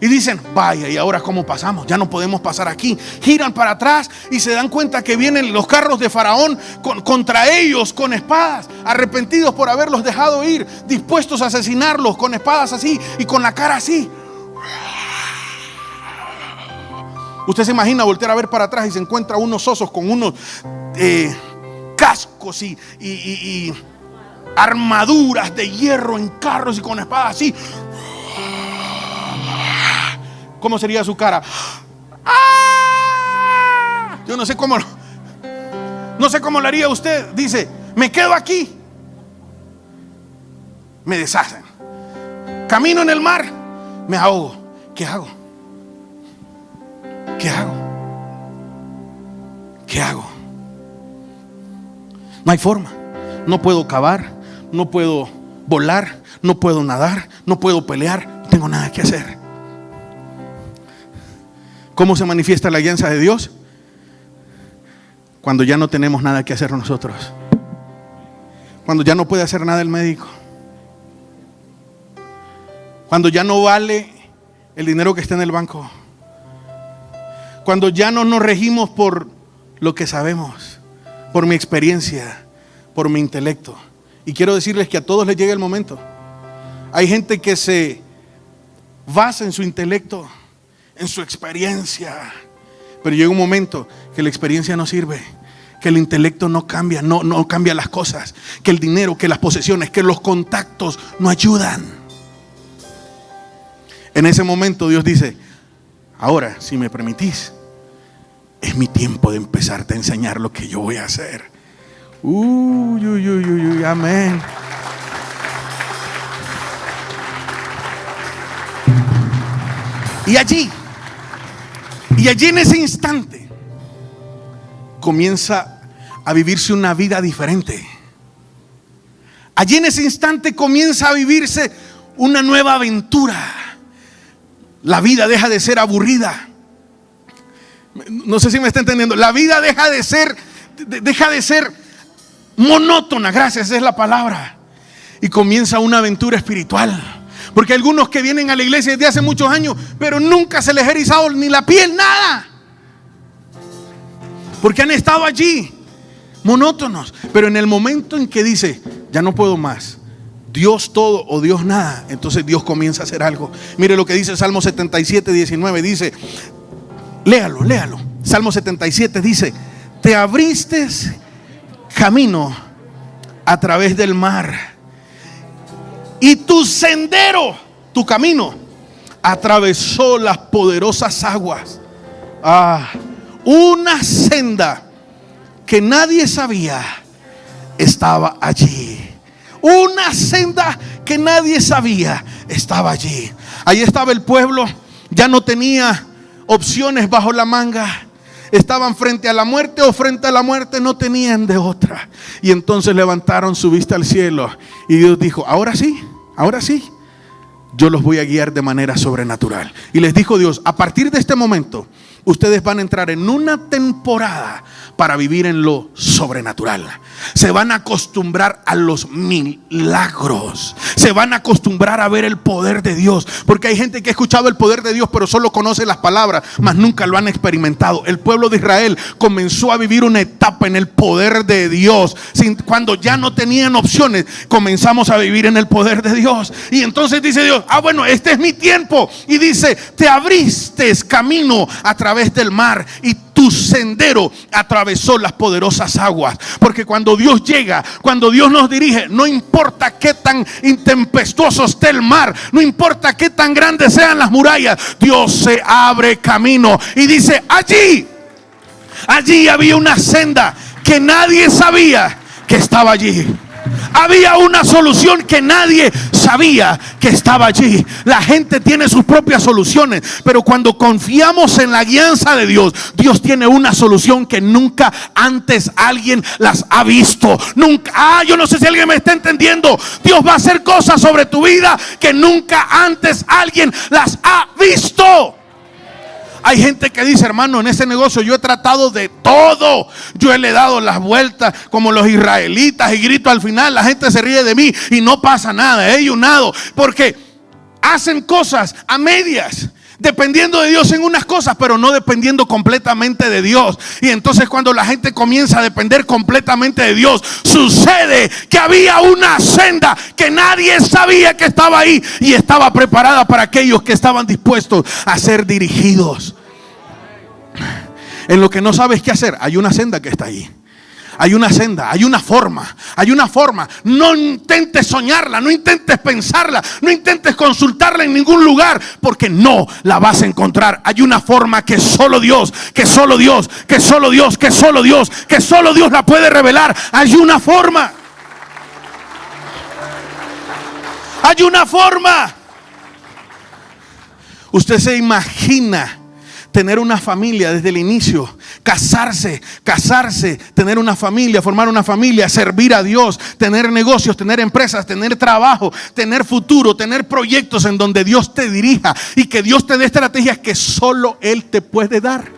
Y dicen, vaya, ¿y ahora cómo pasamos? Ya no podemos pasar aquí. Giran para atrás y se dan cuenta que vienen los carros de Faraón contra ellos con espadas, arrepentidos por haberlos dejado ir, dispuestos a asesinarlos con espadas así y con la cara así. Usted se imagina voltear a ver para atrás y se encuentra unos osos con unos cascos y armaduras de hierro en carros y con espadas así. ¿Cómo sería su cara? Yo no sé cómo lo haría usted. Dice, me quedo aquí, me deshacen, camino en el mar, me ahogo. ¿Qué hago? No hay forma. No puedo cavar, no puedo volar, no puedo nadar, no puedo pelear, no tengo nada que hacer. ¿Cómo se manifiesta la alianza de Dios? Cuando ya no tenemos nada que hacer nosotros. Cuando ya no puede hacer nada el médico. Cuando ya no vale el dinero que está en el banco. Cuando ya no nos regimos por lo que sabemos, por mi experiencia, por mi intelecto. Y quiero decirles que a todos les llega el momento. Hay gente que se basa en su intelecto, en su experiencia, Pero llega un momento que la experiencia no sirve, que el intelecto no cambia, no cambia las cosas, que el dinero, que las posesiones, que los contactos no ayudan. En ese momento Dios dice: ahora, si me permitís, es mi tiempo de empezarte a enseñar lo que yo voy a hacer. Amén. Y allí en ese instante comienza a vivirse una vida diferente. Allí en ese instante comienza a vivirse una nueva aventura. La vida deja de ser aburrida. No sé si me está entendiendo. La vida deja de ser monótona. Gracias, esa es la palabra. Y comienza una aventura espiritual. Porque hay algunos que vienen a la iglesia desde hace muchos años, pero nunca se les ha erizado ni la piel, nada. Porque han estado allí, monótonos. Pero en el momento en que dice: ya no puedo más, Dios todo o Dios nada, entonces Dios comienza a hacer algo. Mire lo que dice Salmo 77, 19. Dice, léalo. Salmo 77 dice: te abriste camino a través del mar, y tu sendero, tu camino, atravesó las poderosas aguas. Una senda que nadie sabía estaba allí. Una senda que nadie sabía estaba allí. Ahí estaba el pueblo, ya no tenía opciones bajo la manga. Estaban frente a la muerte o frente a la muerte, no tenían de otra. Y entonces levantaron su vista al cielo y Dios dijo: ahora sí, yo los voy a guiar de manera sobrenatural. Y les dijo Dios: a partir de este momento, ustedes van a entrar en una temporada para vivir en lo sobrenatural. Se van a acostumbrar a los milagros. Se van a acostumbrar a ver el poder de Dios. Porque hay gente que ha escuchado el poder de Dios, pero solo conoce las palabras, mas nunca lo han experimentado. El pueblo de Israel comenzó a vivir una etapa en el poder de Dios. Cuando ya no tenían opciones, comenzamos a vivir en el poder de Dios. Y entonces dice Dios: bueno, este es mi tiempo. Y dice: te abriste camino a través del mar, y tu sendero atravesó las poderosas aguas. Porque cuando Dios llega, cuando Dios nos dirige, no importa qué tan intempestuoso esté el mar, no importa qué tan grandes sean las murallas, Dios se abre camino. Y dice: allí había una senda que nadie sabía que estaba allí. Había una solución que nadie sabía que estaba allí. La gente tiene sus propias soluciones, pero cuando confiamos en la guianza de Dios, Dios tiene una solución que nunca antes alguien las ha visto. Nunca. Yo no sé si alguien me está entendiendo. Dios va a hacer cosas sobre tu vida que nunca antes alguien las ha visto. Hay gente que dice: hermano, en ese negocio yo he tratado de todo, yo le he dado las vueltas como los israelitas, y grito al final, la gente se ríe de mí y no pasa nada, he ayunado. Porque hacen cosas a medias, dependiendo de Dios en unas cosas, pero no dependiendo completamente de Dios. Y entonces cuando la gente comienza a depender completamente de Dios, sucede que había una senda que nadie sabía que estaba ahí, y estaba preparada para aquellos que estaban dispuestos a ser dirigidos. En lo que no sabes qué hacer, hay una senda que está ahí. Hay una senda, hay una forma. No intentes soñarla, no intentes pensarla, no intentes consultarla en ningún lugar, porque no la vas a encontrar. Hay una forma que solo Dios la puede revelar. Hay una forma. Usted se imagina tener una familia desde el inicio, casarse, tener una familia, formar una familia, servir a Dios, tener negocios, tener empresas, tener trabajo, tener futuro, tener proyectos en donde Dios te dirija y que Dios te dé estrategias que solo Él te puede dar.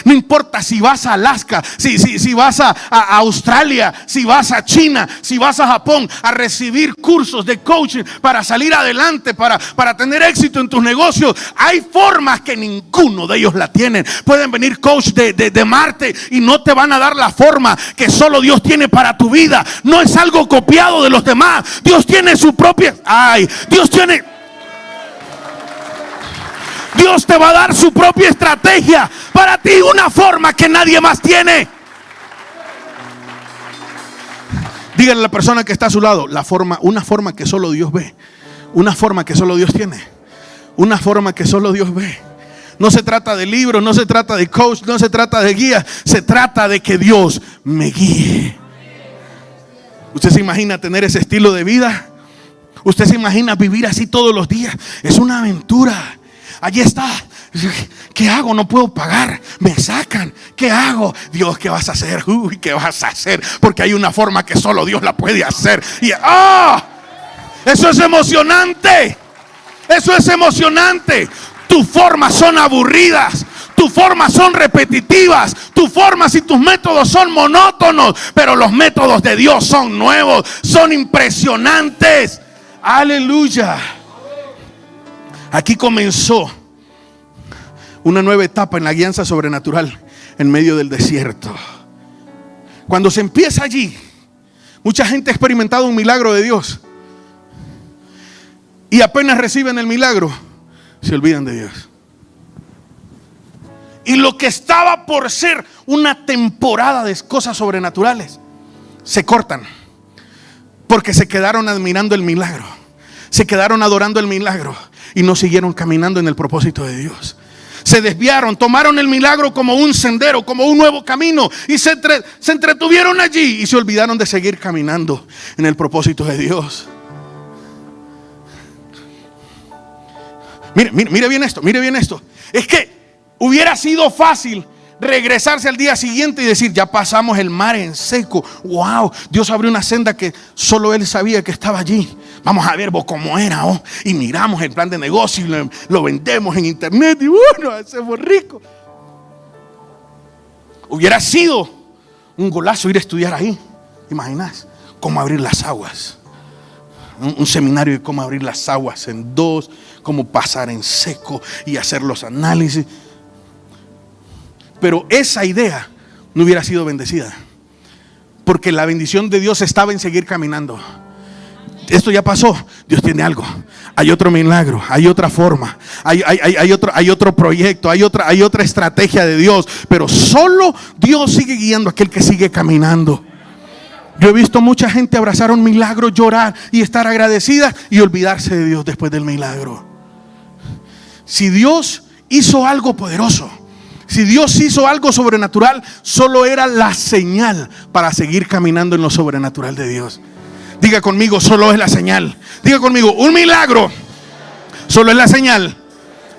No importa si vas a Alaska, si vas a Australia, si vas a China, si vas a Japón a recibir cursos de coaching para salir adelante, para tener éxito en tus negocios. Hay formas que ninguno de ellos la tienen. Pueden venir coach de Marte y no te van a dar la forma que solo Dios tiene para tu vida. No es algo copiado de los demás. Dios tiene su propia. Dios tiene. Dios te va a dar su propia estrategia para ti, una forma que nadie más tiene. Díganle a la persona que está a su lado, una forma que solo Dios ve, una forma que solo Dios tiene, una forma que solo Dios ve. No se trata de libros, no se trata de coach, no se trata de guía, se trata de que Dios me guíe. ¿Usted se imagina tener ese estilo de vida? ¿Usted se imagina vivir así todos los días? Es una aventura. Allí está. ¿Qué hago? No puedo pagar. Me sacan. ¿Qué hago? Dios, ¿qué vas a hacer? Uy, ¿qué vas a hacer? Porque hay una forma que solo Dios la puede hacer. Y eso es emocionante. Eso es emocionante. Tus formas son aburridas. Tus formas son repetitivas. Tus formas y tus métodos son monótonos. Pero los métodos de Dios son nuevos. Son impresionantes. Aleluya. Aquí comenzó una nueva etapa en la guianza sobrenatural en medio del desierto. Cuando se empieza allí, mucha gente ha experimentado un milagro de Dios y apenas reciben el milagro, se olvidan de Dios. Y lo que estaba por ser una temporada de cosas sobrenaturales, se cortan porque se quedaron admirando el milagro, se quedaron adorando el milagro y no siguieron caminando en el propósito de Dios. Se desviaron, tomaron el milagro como un sendero, como un nuevo camino y se entretuvieron allí y se olvidaron de seguir caminando en el propósito de Dios. Mire bien esto, mire bien esto. Es que hubiera sido fácil regresarse al día siguiente y decir: ya pasamos el mar en seco. Wow, Dios abrió una senda que solo Él sabía que estaba allí. Vamos a ver cómo era. Y miramos el plan de negocio y lo vendemos en internet y bueno, hacemos rico. Hubiera sido un golazo ir a estudiar ahí. ¿Imaginas? Cómo abrir las aguas. Un seminario de cómo abrir las aguas en dos, cómo pasar en seco y hacer los análisis. Pero esa idea no hubiera sido bendecida, porque la bendición de Dios estaba en seguir caminando. Esto ya pasó, Dios tiene algo, hay otro milagro, hay otra forma, hay otro proyecto, hay otra estrategia de Dios. Pero solo Dios sigue guiando a aquel que sigue caminando. Yo he visto mucha gente abrazar un milagro, llorar y estar agradecida y olvidarse de Dios después del milagro. Si Dios hizo algo poderoso, si Dios hizo algo sobrenatural, solo era la señal para seguir caminando en lo sobrenatural de Dios. Diga conmigo: solo es la señal. Diga conmigo: un milagro solo es la señal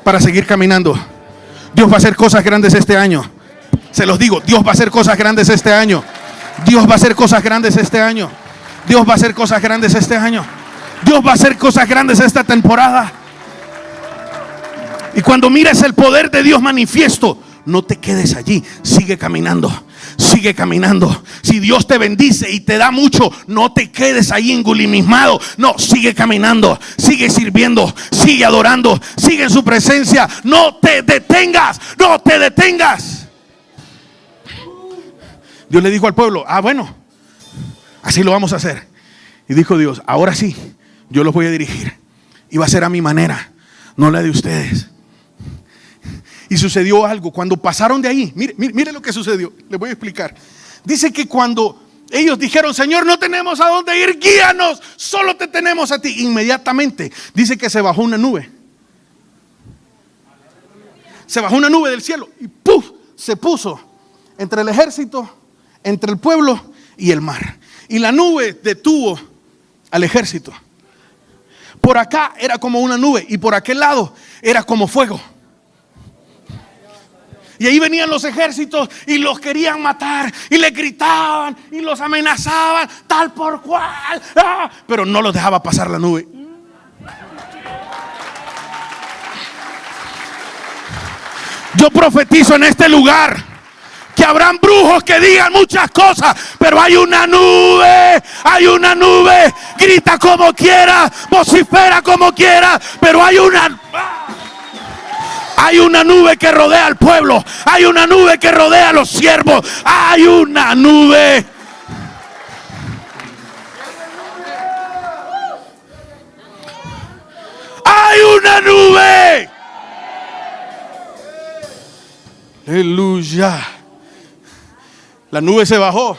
para seguir caminando. Dios va a hacer cosas grandes este año. Se los digo, Dios va a hacer cosas grandes este año. Dios va a hacer cosas grandes este año. Dios va a hacer cosas grandes este año. Dios va a hacer cosas grandes esta temporada. Y cuando mires el poder de Dios manifiesto, no te quedes allí, sigue caminando, sigue caminando. Si Dios te bendice y te da mucho, no te quedes ahí engulimismado. No, sigue caminando, sigue sirviendo, sigue adorando, sigue en su presencia. No te detengas, no te detengas. Dios le dijo al pueblo: bueno, así lo vamos a hacer. Y dijo Dios: ahora sí, yo los voy a dirigir y va a ser a mi manera, no la de ustedes. Y sucedió algo cuando pasaron de ahí. Mire lo que sucedió. Les voy a explicar. Dice que cuando ellos dijeron: Señor, no tenemos a dónde ir, guíanos, solo te tenemos a ti. Inmediatamente dice que se bajó una nube. Se bajó una nube del cielo y ¡puf! Se puso entre el ejército, entre el pueblo y el mar. Y la nube detuvo al ejército. Por acá era como una nube y por aquel lado era como fuego. Y ahí venían los ejércitos y los querían matar y les gritaban y los amenazaban tal por cual, pero no los dejaba pasar la nube. Yo profetizo en este lugar que habrán brujos que digan muchas cosas, pero hay una nube, grita como quiera, vocifera como quiera, pero hay una nube que rodea al pueblo. Hay una nube que rodea a los siervos. Hay una nube. Hay una nube. Aleluya. La nube se bajó.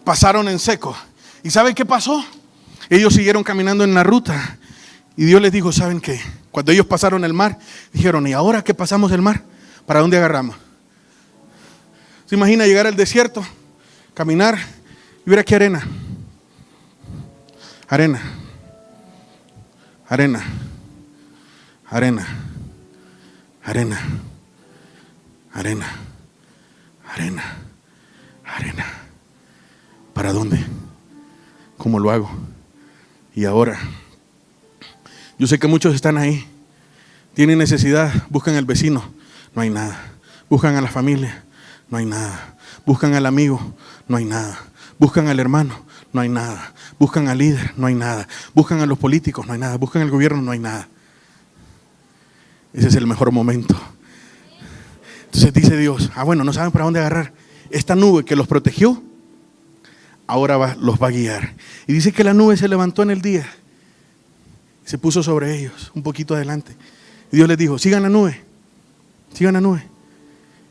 Pasaron en seco. ¿Y saben qué pasó? Ellos siguieron caminando en la ruta. Y Dios les dijo, ¿saben qué? Cuando ellos pasaron el mar, dijeron, ¿y ahora que pasamos el mar? ¿Para dónde agarramos? ¿Se imagina llegar al desierto, caminar y ver aquí arena? Arena. Arena. Arena. Arena. Arena. Arena. Arena. ¿Para dónde? ¿Cómo lo hago? Y ahora, yo sé que muchos están ahí, tienen necesidad, buscan al vecino, no hay nada. Buscan a la familia, no hay nada. Buscan al amigo, no hay nada. Buscan al hermano, no hay nada. Buscan al líder, no hay nada. Buscan a los políticos, no hay nada. Buscan al gobierno, no hay nada. Ese es el mejor momento. Entonces dice Dios, bueno, no saben para dónde agarrar. Esta nube que los protegió, ahora los va a guiar. Y dice que la nube se levantó en el día, se puso sobre ellos, un poquito adelante. Y Dios les dijo, sigan la nube, sigan la nube.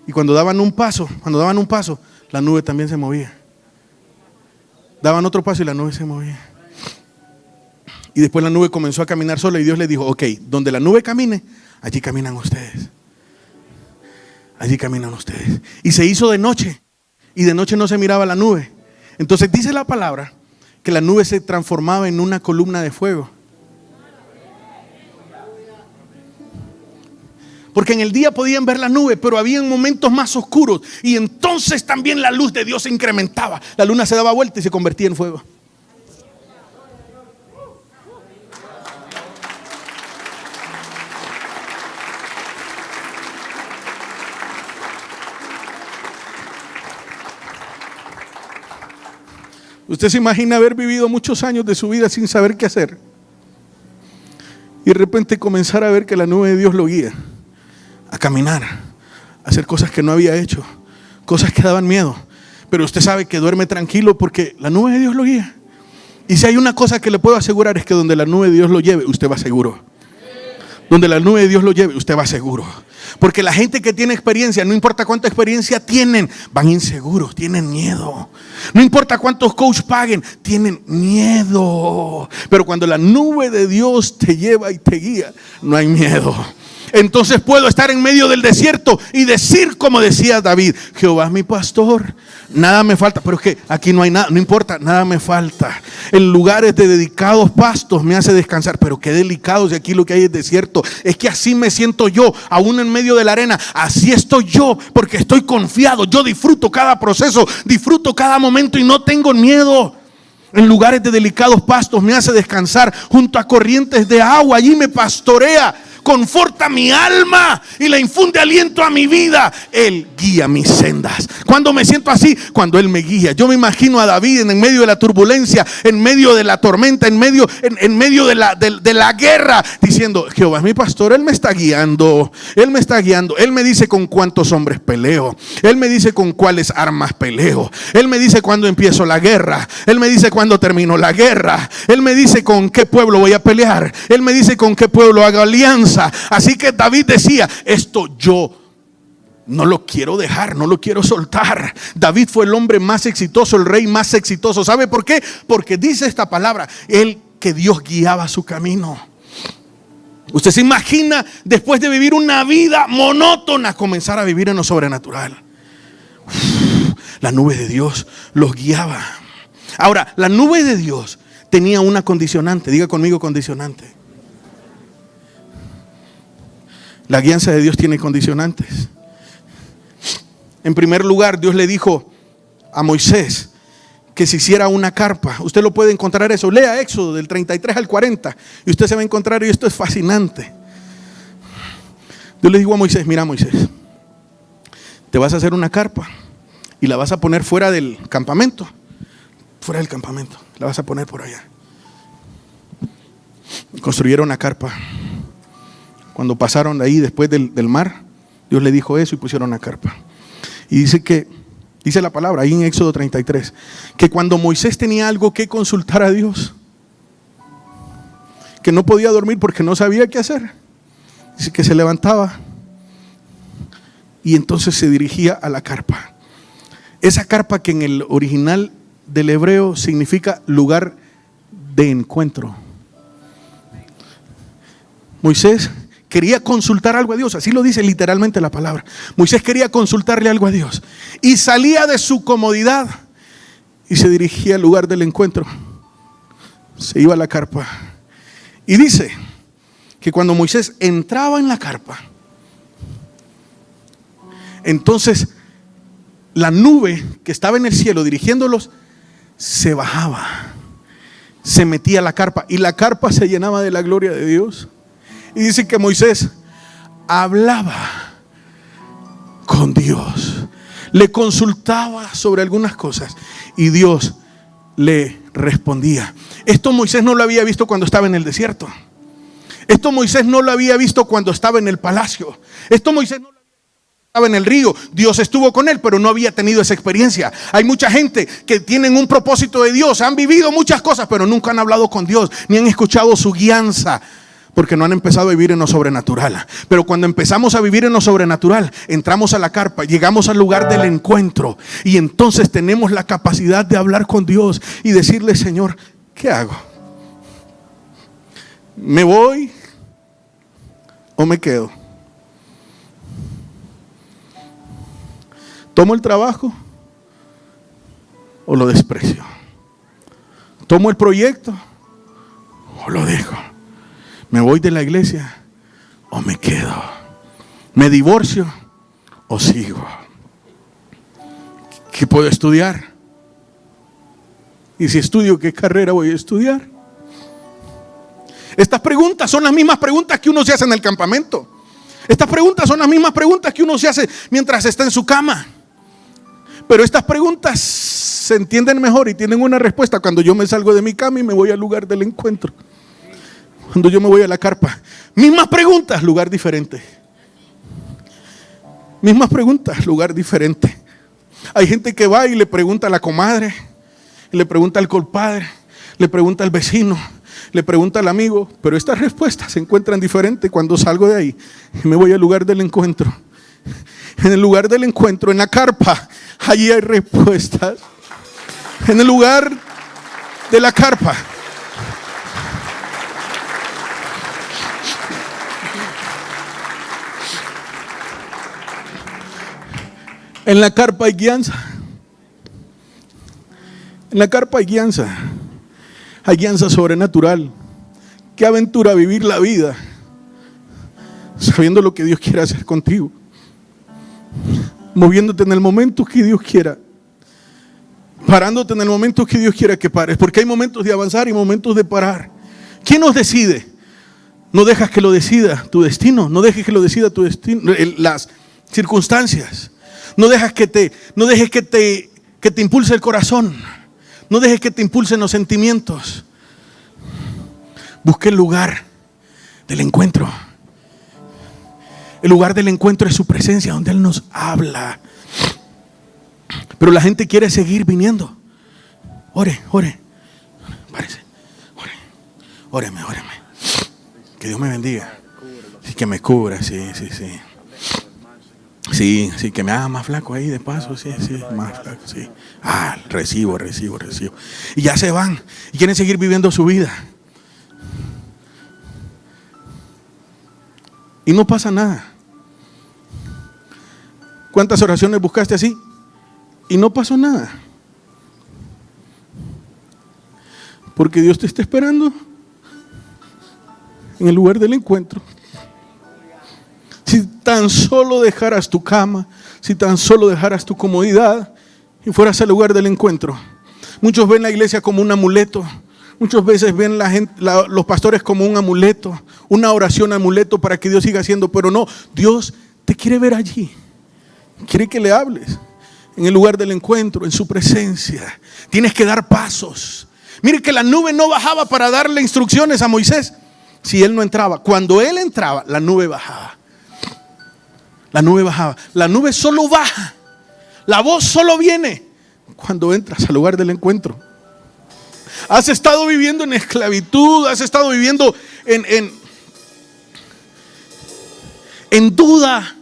Y cuando daban un paso, la nube también se movía. Daban otro paso y la nube se movía. Y después la nube comenzó a caminar sola y Dios les dijo, ok, donde la nube camine, allí caminan ustedes. Allí caminan ustedes. Y se hizo de noche, y de noche no se miraba la nube. Entonces dice la palabra que la nube se transformaba en una columna de fuego. Porque en el día podían ver la nube, pero había momentos más oscuros. Y entonces también la luz de Dios se incrementaba. La luna se daba vuelta y se convertía en fuego. Usted se imagina haber vivido muchos años de su vida sin saber qué hacer. Y de repente comenzar a ver que la nube de Dios lo guía. A caminar, a hacer cosas que no había hecho, cosas que daban miedo, pero usted sabe que duerme tranquilo porque la nube de Dios lo guía. Y si hay una cosa que le puedo asegurar es que donde la nube de Dios lo lleve, usted va seguro. Donde la nube de Dios lo lleve, usted va seguro. Porque la gente que tiene experiencia, no importa cuánta experiencia tienen, van inseguros, tienen miedo. No importa cuántos coaches paguen, tienen miedo. Pero cuando la nube de Dios te lleva y te guía, no hay miedo. Entonces puedo estar en medio del desierto y decir como decía David, Jehová es mi pastor, nada me falta. Pero es que aquí no hay nada, no importa, nada me falta. En lugares de dedicados pastos me hace descansar. Pero qué delicado si aquí lo que hay es desierto. Es que así me siento yo, aún en medio de la arena. Así estoy yo, porque estoy confiado. Yo disfruto cada proceso, disfruto cada momento y no tengo miedo. En lugares de delicados pastos me hace descansar, junto a corrientes de agua, allí me pastorea. Conforta mi alma y le infunde aliento a mi vida. Él guía mis sendas. Cuando me siento así, cuando Él me guía. Yo me imagino a David en medio de la turbulencia, en medio de la tormenta, en medio de la guerra, diciendo, Jehová es mi pastor, Él me está guiando. Él me está guiando. Él me dice con cuántos hombres peleo. Él me dice con cuáles armas peleo. Él me dice cuándo empiezo la guerra. Él me dice cuándo termino la guerra. Él me dice con qué pueblo voy a pelear. Él me dice con qué pueblo hago alianza. Así que David decía, esto yo no lo quiero dejar, no lo quiero soltar. David fue el hombre más exitoso, el rey más exitoso. ¿Sabe por qué? Porque dice esta palabra, él que Dios guiaba su camino. Usted se imagina después de vivir una vida monótona, comenzar a vivir en lo sobrenatural. La nube de Dios los guiaba. Ahora, la nube de Dios tenía una condicionante. Diga conmigo condicionante. La guianza de Dios tiene condicionantes. En primer lugar, Dios le dijo a Moisés que se hiciera una carpa. Usted lo puede encontrar eso. Lea Éxodo del 33 al 40 y usted se va a encontrar, y esto es fascinante. Dios le dijo a Moisés, mira Moisés, te vas a hacer una carpa y la vas a poner fuera del campamento. Fuera del campamento, la vas a poner por allá. Construyeron una carpa. Cuando pasaron de ahí después del mar, Dios le dijo eso y pusieron una carpa. Y dice la palabra ahí en Éxodo 33, que cuando Moisés tenía algo que consultar a Dios, que no podía dormir porque no sabía qué hacer, dice que se levantaba y entonces se dirigía a la carpa. Esa carpa que en el original del hebreo significa lugar de encuentro. Moisés quería consultar algo a Dios, así lo dice literalmente la palabra. Moisés quería consultarle algo a Dios y salía de su comodidad y se dirigía al lugar del encuentro. Se iba a la carpa. Y dice que cuando Moisés entraba en la carpa, entonces la nube que estaba en el cielo dirigiéndolos se bajaba, se metía a la carpa y la carpa se llenaba de la gloria de Dios. Y dice que Moisés hablaba con Dios, le consultaba sobre algunas cosas y Dios le respondía. Esto Moisés no lo había visto cuando estaba en el desierto. Esto Moisés no lo había visto cuando estaba en el palacio. Esto Moisés no lo había visto cuando estaba en el río. Dios estuvo con él, pero no había tenido esa experiencia. Hay mucha gente que tienen un propósito de Dios, han vivido muchas cosas, pero nunca han hablado con Dios, ni han escuchado su guianza, porque no han empezado a vivir en lo sobrenatural. Pero cuando empezamos a vivir en lo sobrenatural, entramos a la carpa, llegamos al lugar del encuentro y entonces tenemos la capacidad de hablar con Dios y decirle: Señor, ¿qué hago? ¿Me voy o me quedo? ¿Tomo el trabajo o lo desprecio? ¿Tomo el proyecto o lo dejo? ¿Me voy de la iglesia o me quedo? ¿Me divorcio o sigo? ¿Qué puedo estudiar? Y si estudio, ¿qué carrera voy a estudiar? Estas preguntas son las mismas preguntas que uno se hace en el campamento. Estas preguntas son las mismas preguntas que uno se hace mientras está en su cama. Pero estas preguntas se entienden mejor y tienen una respuesta cuando yo me salgo de mi cama y me voy al lugar del encuentro. Cuando yo me voy a la carpa, mismas preguntas, lugar diferente. Mismas preguntas, lugar diferente. Hay gente que va y le pregunta a la comadre, le pregunta al compadre, le pregunta al vecino, le pregunta al amigo, pero estas respuestas se encuentran diferentes cuando salgo de ahí y me voy al lugar del encuentro. En el lugar del encuentro, en la carpa, allí hay respuestas. En el lugar de la carpa. En la carpa hay guianza. En la carpa hay guianza. Hay guianza sobrenatural. Qué aventura vivir la vida sabiendo lo que Dios quiere hacer contigo, moviéndote en el momento que Dios quiera, parándote en el momento que Dios quiera que pares, porque hay momentos de avanzar y momentos de parar. ¿Quién nos decide? No dejas que lo decida tu destino. No dejes que lo decida tu destino, las circunstancias. No dejes que te impulse el corazón. No dejes que te impulsen los sentimientos. Busque el lugar del encuentro. El lugar del encuentro es su presencia, donde Él nos habla. Pero la gente quiere seguir viniendo. Ore. Párese. Óreme. Que Dios me bendiga. Sí, que me cubra, sí. Sí, que me haga más flaco ahí de paso, sí, más flaco, sí. Recibo. Y ya se van y quieren seguir viviendo su vida. Y no pasa nada. ¿Cuántas oraciones buscaste así? Y no pasó nada. Porque Dios te está esperando en el lugar del encuentro. Si tan solo dejaras tu cama, si tan solo dejaras tu comodidad y fueras al lugar del encuentro. Muchos ven la iglesia como un amuleto. Muchas veces ven los pastores como un amuleto, una oración amuleto para que Dios siga haciendo. Pero no, Dios te quiere ver allí. Quiere que le hables en el lugar del encuentro, en su presencia. Tienes que dar pasos. Mire que la nube no bajaba para darle instrucciones a Moisés si él no entraba. Cuando él entraba, la nube bajaba. La nube solo baja. La voz solo viene cuando entras al lugar del encuentro. Has estado viviendo en esclavitud, has estado viviendo en duda,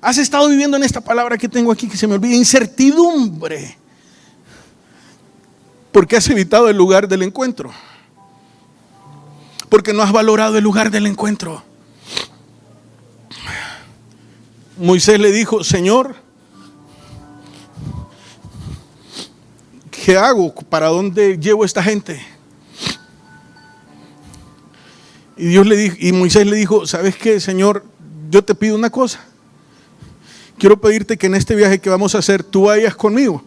has estado viviendo en esta palabra que tengo aquí que se me olvida, incertidumbre, porque has evitado el lugar del encuentro, porque no has valorado el lugar del encuentro. Moisés le dijo: Señor, ¿qué hago? ¿Para dónde llevo esta gente? Y Dios le dijo, y Moisés le dijo: ¿sabes qué, Señor? Yo te pido una cosa. Quiero pedirte que en este viaje que vamos a hacer tú vayas conmigo,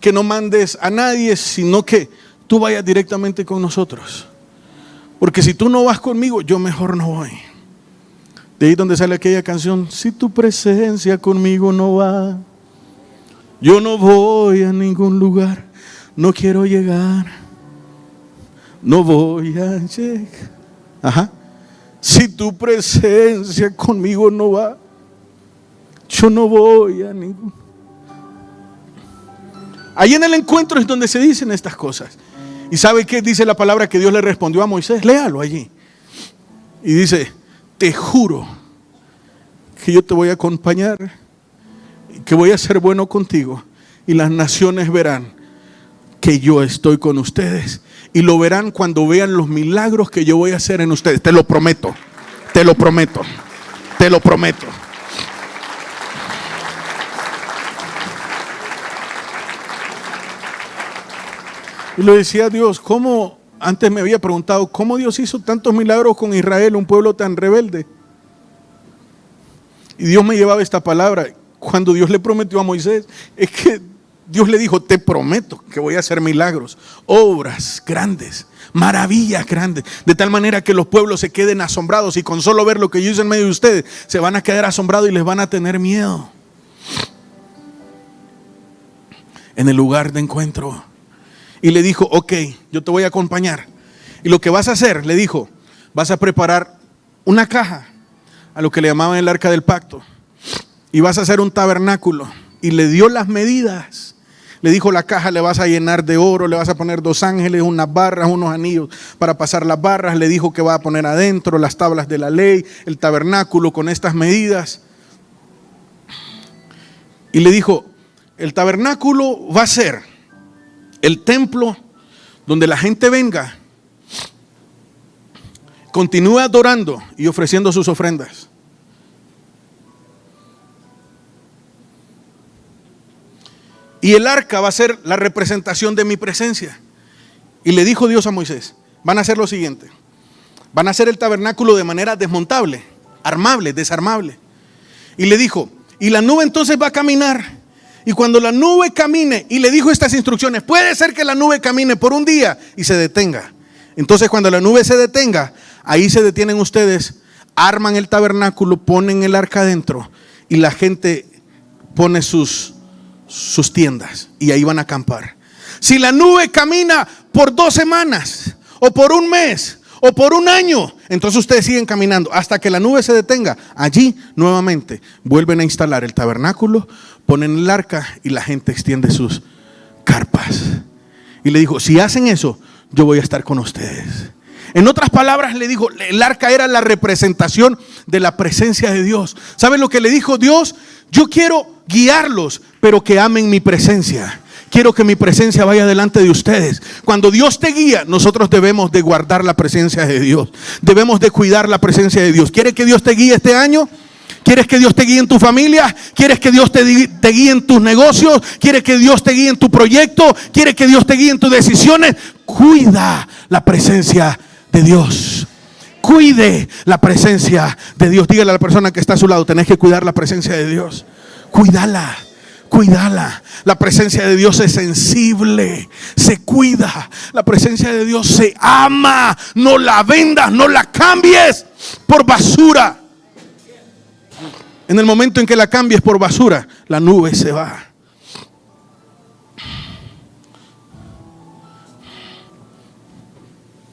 que no mandes a nadie, sino que tú vayas directamente con nosotros, porque si tú no vas conmigo, yo mejor no voy. De ahí donde sale aquella canción: si tu presencia conmigo no va, yo no voy a ningún lugar, no quiero llegar, no voy a llegar. Ajá. Si tu presencia conmigo no va, yo no voy a ningún. Ahí en el encuentro es donde se dicen estas cosas. ¿Y sabe qué dice la palabra que Dios le respondió a Moisés? Léalo allí. Y dice: te juro que yo te voy a acompañar, que voy a ser bueno contigo, y las naciones verán que yo estoy con ustedes, y lo verán cuando vean los milagros que yo voy a hacer en ustedes. Te lo prometo, te lo prometo, te lo prometo. Y lo decía Dios: ¿cómo? Antes me había preguntado, ¿cómo Dios hizo tantos milagros con Israel, un pueblo tan rebelde? Y Dios me llevaba esta palabra. Cuando Dios le prometió a Moisés, es que Dios le dijo: te prometo que voy a hacer milagros, obras grandes, maravillas grandes, de tal manera que los pueblos se queden asombrados, y con solo ver lo que yo hice en medio de ustedes, se van a quedar asombrados y les van a tener miedo. En el lugar de encuentro. Y le dijo: ok, yo te voy a acompañar. Y lo que vas a hacer, le dijo, vas a preparar una caja, a lo que le llamaban el arca del pacto, y vas a hacer un tabernáculo. Y le dio las medidas. Le dijo: la caja le vas a llenar de oro, le vas a poner 2 ángeles, unas barras, unos anillos para pasar las barras. Le dijo que va a poner adentro las tablas de la ley, el tabernáculo con estas medidas. Y le dijo: el tabernáculo va a ser el templo donde la gente venga, continúe adorando y ofreciendo sus ofrendas. Y el arca va a ser la representación de mi presencia. Y le dijo Dios a Moisés: van a hacer lo siguiente. Van a hacer el tabernáculo de manera desmontable, armable, desarmable. Y le dijo: y la nube entonces va a caminar. Y cuando la nube camine, y le dijo estas instrucciones: puede ser que la nube camine por un día y se detenga. Entonces cuando la nube se detenga, ahí se detienen ustedes, arman el tabernáculo, ponen el arca adentro, y la gente pone sus tiendas, y ahí van a acampar. Si la nube camina por 2 semanas, o por un mes, o por un año, entonces ustedes siguen caminando hasta que la nube se detenga. Allí nuevamente vuelven a instalar el tabernáculo, ponen el arca, y la gente extiende sus carpas. Y le dijo: si hacen eso, yo voy a estar con ustedes. En otras palabras, le dijo, el arca era la representación de la presencia de Dios. ¿Saben lo que le dijo Dios? Yo quiero guiarlos, pero que amen mi presencia. Quiero que mi presencia vaya delante de ustedes. Cuando Dios te guía, nosotros debemos de guardar la presencia de Dios. Debemos de cuidar la presencia de Dios. ¿Quieres que Dios te guíe este año? ¿Quieres que Dios te guíe en tu familia? ¿Quieres que Dios te guíe en tus negocios? ¿Quieres que Dios te guíe en tu proyecto? ¿Quieres que Dios te guíe en tus decisiones? Cuida la presencia de Dios. Cuide la presencia de Dios. Dígale a la persona que está a su lado: tenés que cuidar la presencia de Dios. Cuídala. Cuídala. La presencia de Dios es sensible, se cuida. La presencia de Dios se ama. No la vendas, no la cambies por basura. En el momento en que la cambies por basura, la nube se va.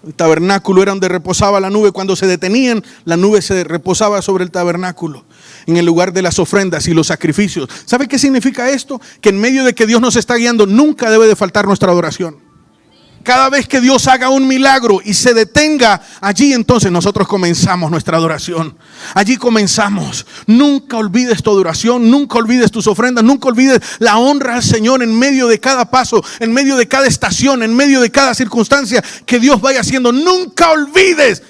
El tabernáculo era donde reposaba la nube. Cuando se detenían, la nube se reposaba sobre el tabernáculo, en el lugar de las ofrendas y los sacrificios. ¿Sabe qué significa esto? Que en medio de que Dios nos está guiando, nunca debe de faltar nuestra adoración. Cada vez que Dios haga un milagro y se detenga allí, entonces nosotros comenzamos nuestra adoración. Allí comenzamos. Nunca olvides tu adoración, nunca olvides tus ofrendas, nunca olvides la honra al Señor en medio de cada paso, en medio de cada estación, en medio de cada circunstancia que Dios vaya haciendo. Nunca olvides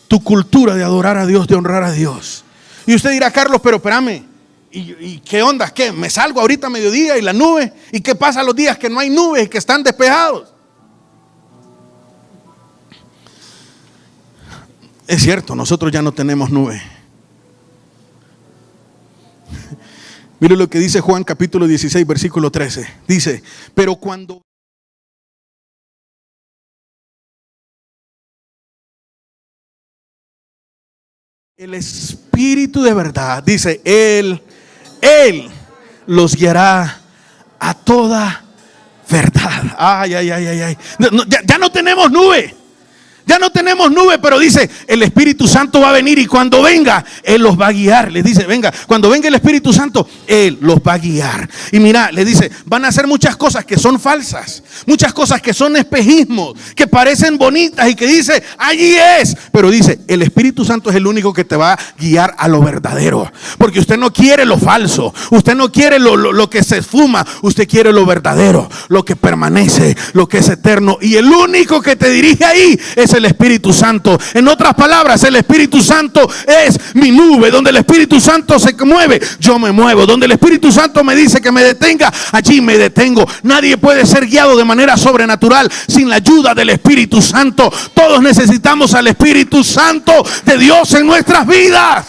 tu cultura de adorar a Dios, de honrar a Dios. Y usted dirá, Carlos, pero espérame, ¿y qué onda? ¿Qué? ¿Me salgo ahorita a mediodía y la nube? ¿Y qué pasa los días que no hay nubes y que están despejados? Es cierto, nosotros ya no tenemos nube. Mire lo que dice Juan capítulo 16, versículo 13. Dice, pero cuando el Espíritu de verdad, dice, Él los guiará a toda verdad. Ay, ay, ay, ay, ay. Ya no tenemos nube. Ya no tenemos nube, pero dice, el Espíritu Santo va a venir y cuando venga, Él los va a guiar. Les dice, venga, cuando venga el Espíritu Santo, Él los va a guiar. Y mira, le dice, van a hacer muchas cosas que son falsas, muchas cosas que son espejismos, que parecen bonitas y que dice, allí es. Pero dice, el Espíritu Santo es el único que te va a guiar a lo verdadero. Porque usted no quiere lo falso, usted no quiere lo que se esfuma, usted quiere lo verdadero, lo que permanece, lo que es eterno. Y el único que te dirige ahí es el Espíritu Santo. En otras palabras, el Espíritu Santo es mi nube. Donde el Espíritu Santo se mueve, yo me muevo. Donde el Espíritu Santo me dice que me detenga, allí me detengo. Nadie puede ser guiado de manera sobrenatural sin la ayuda del Espíritu Santo. Todos necesitamos al Espíritu Santo de Dios en nuestras vidas.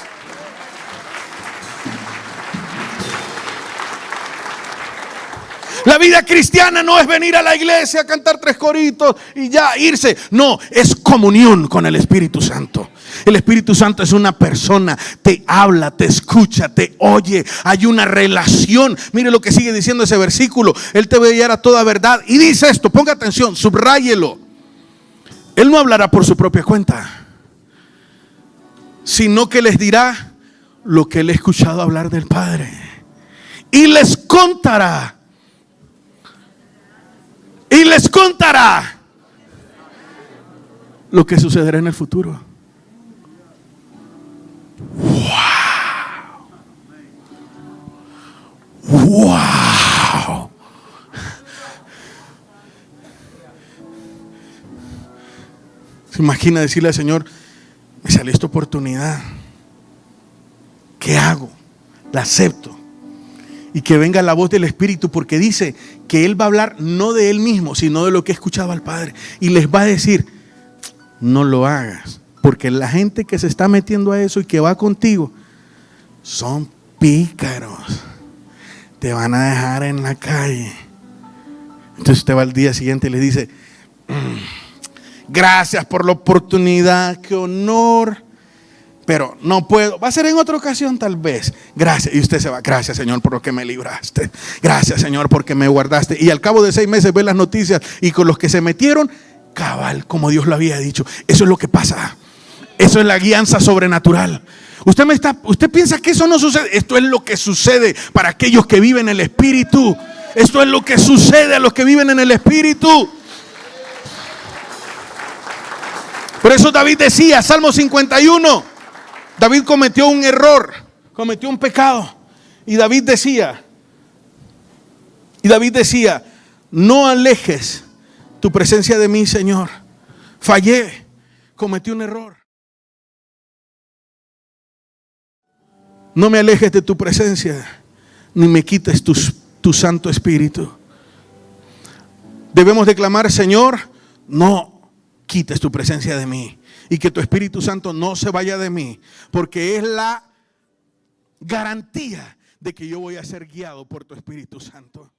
La vida cristiana no es venir a la iglesia a cantar 3 coritos y ya irse. No, es comunión con el Espíritu Santo. El Espíritu Santo es una persona, te habla, te escucha, te oye. Hay una relación. Mire lo que sigue diciendo ese versículo. Él te va a guiar a toda verdad. Y dice esto, ponga atención, subráyelo. Él no hablará por su propia cuenta, sino que les dirá lo que él ha escuchado hablar del Padre. Y les contará. Y les contará lo que sucederá en el futuro. Wow. Wow. ¿Se imagina decirle al Señor, me salió esta oportunidad? ¿Qué hago? La acepto. Y que venga la voz del Espíritu, porque dice que Él va a hablar no de Él mismo, sino de lo que escuchaba al Padre. Y les va a decir, no lo hagas, porque la gente que se está metiendo a eso y que va contigo son pícaros. Te van a dejar en la calle. Entonces usted va al día siguiente y le dice, gracias por la oportunidad, qué honor, pero no puedo, va a ser en otra ocasión tal vez. Gracias. Y usted se va, gracias Señor por lo que me libraste, gracias Señor porque me guardaste. Y al cabo de 6 meses ve las noticias y con los que se metieron, cabal, como Dios lo había dicho. Eso es lo que pasa. Eso es la guianza sobrenatural. Usted piensa que eso no sucede. Esto es lo que sucede para aquellos que viven en el Espíritu. Esto es lo que sucede a los que viven en el Espíritu. Por eso David decía, Salmo 51, David cometió un error, cometió un pecado. Y David decía, no alejes tu presencia de mí, Señor. Fallé, cometí un error. No me alejes de tu presencia, ni me quites tu Santo Espíritu. Debemos declamar, Señor, no quites tu presencia de mí. Y que tu Espíritu Santo no se vaya de mí, porque es la garantía de que yo voy a ser guiado por tu Espíritu Santo.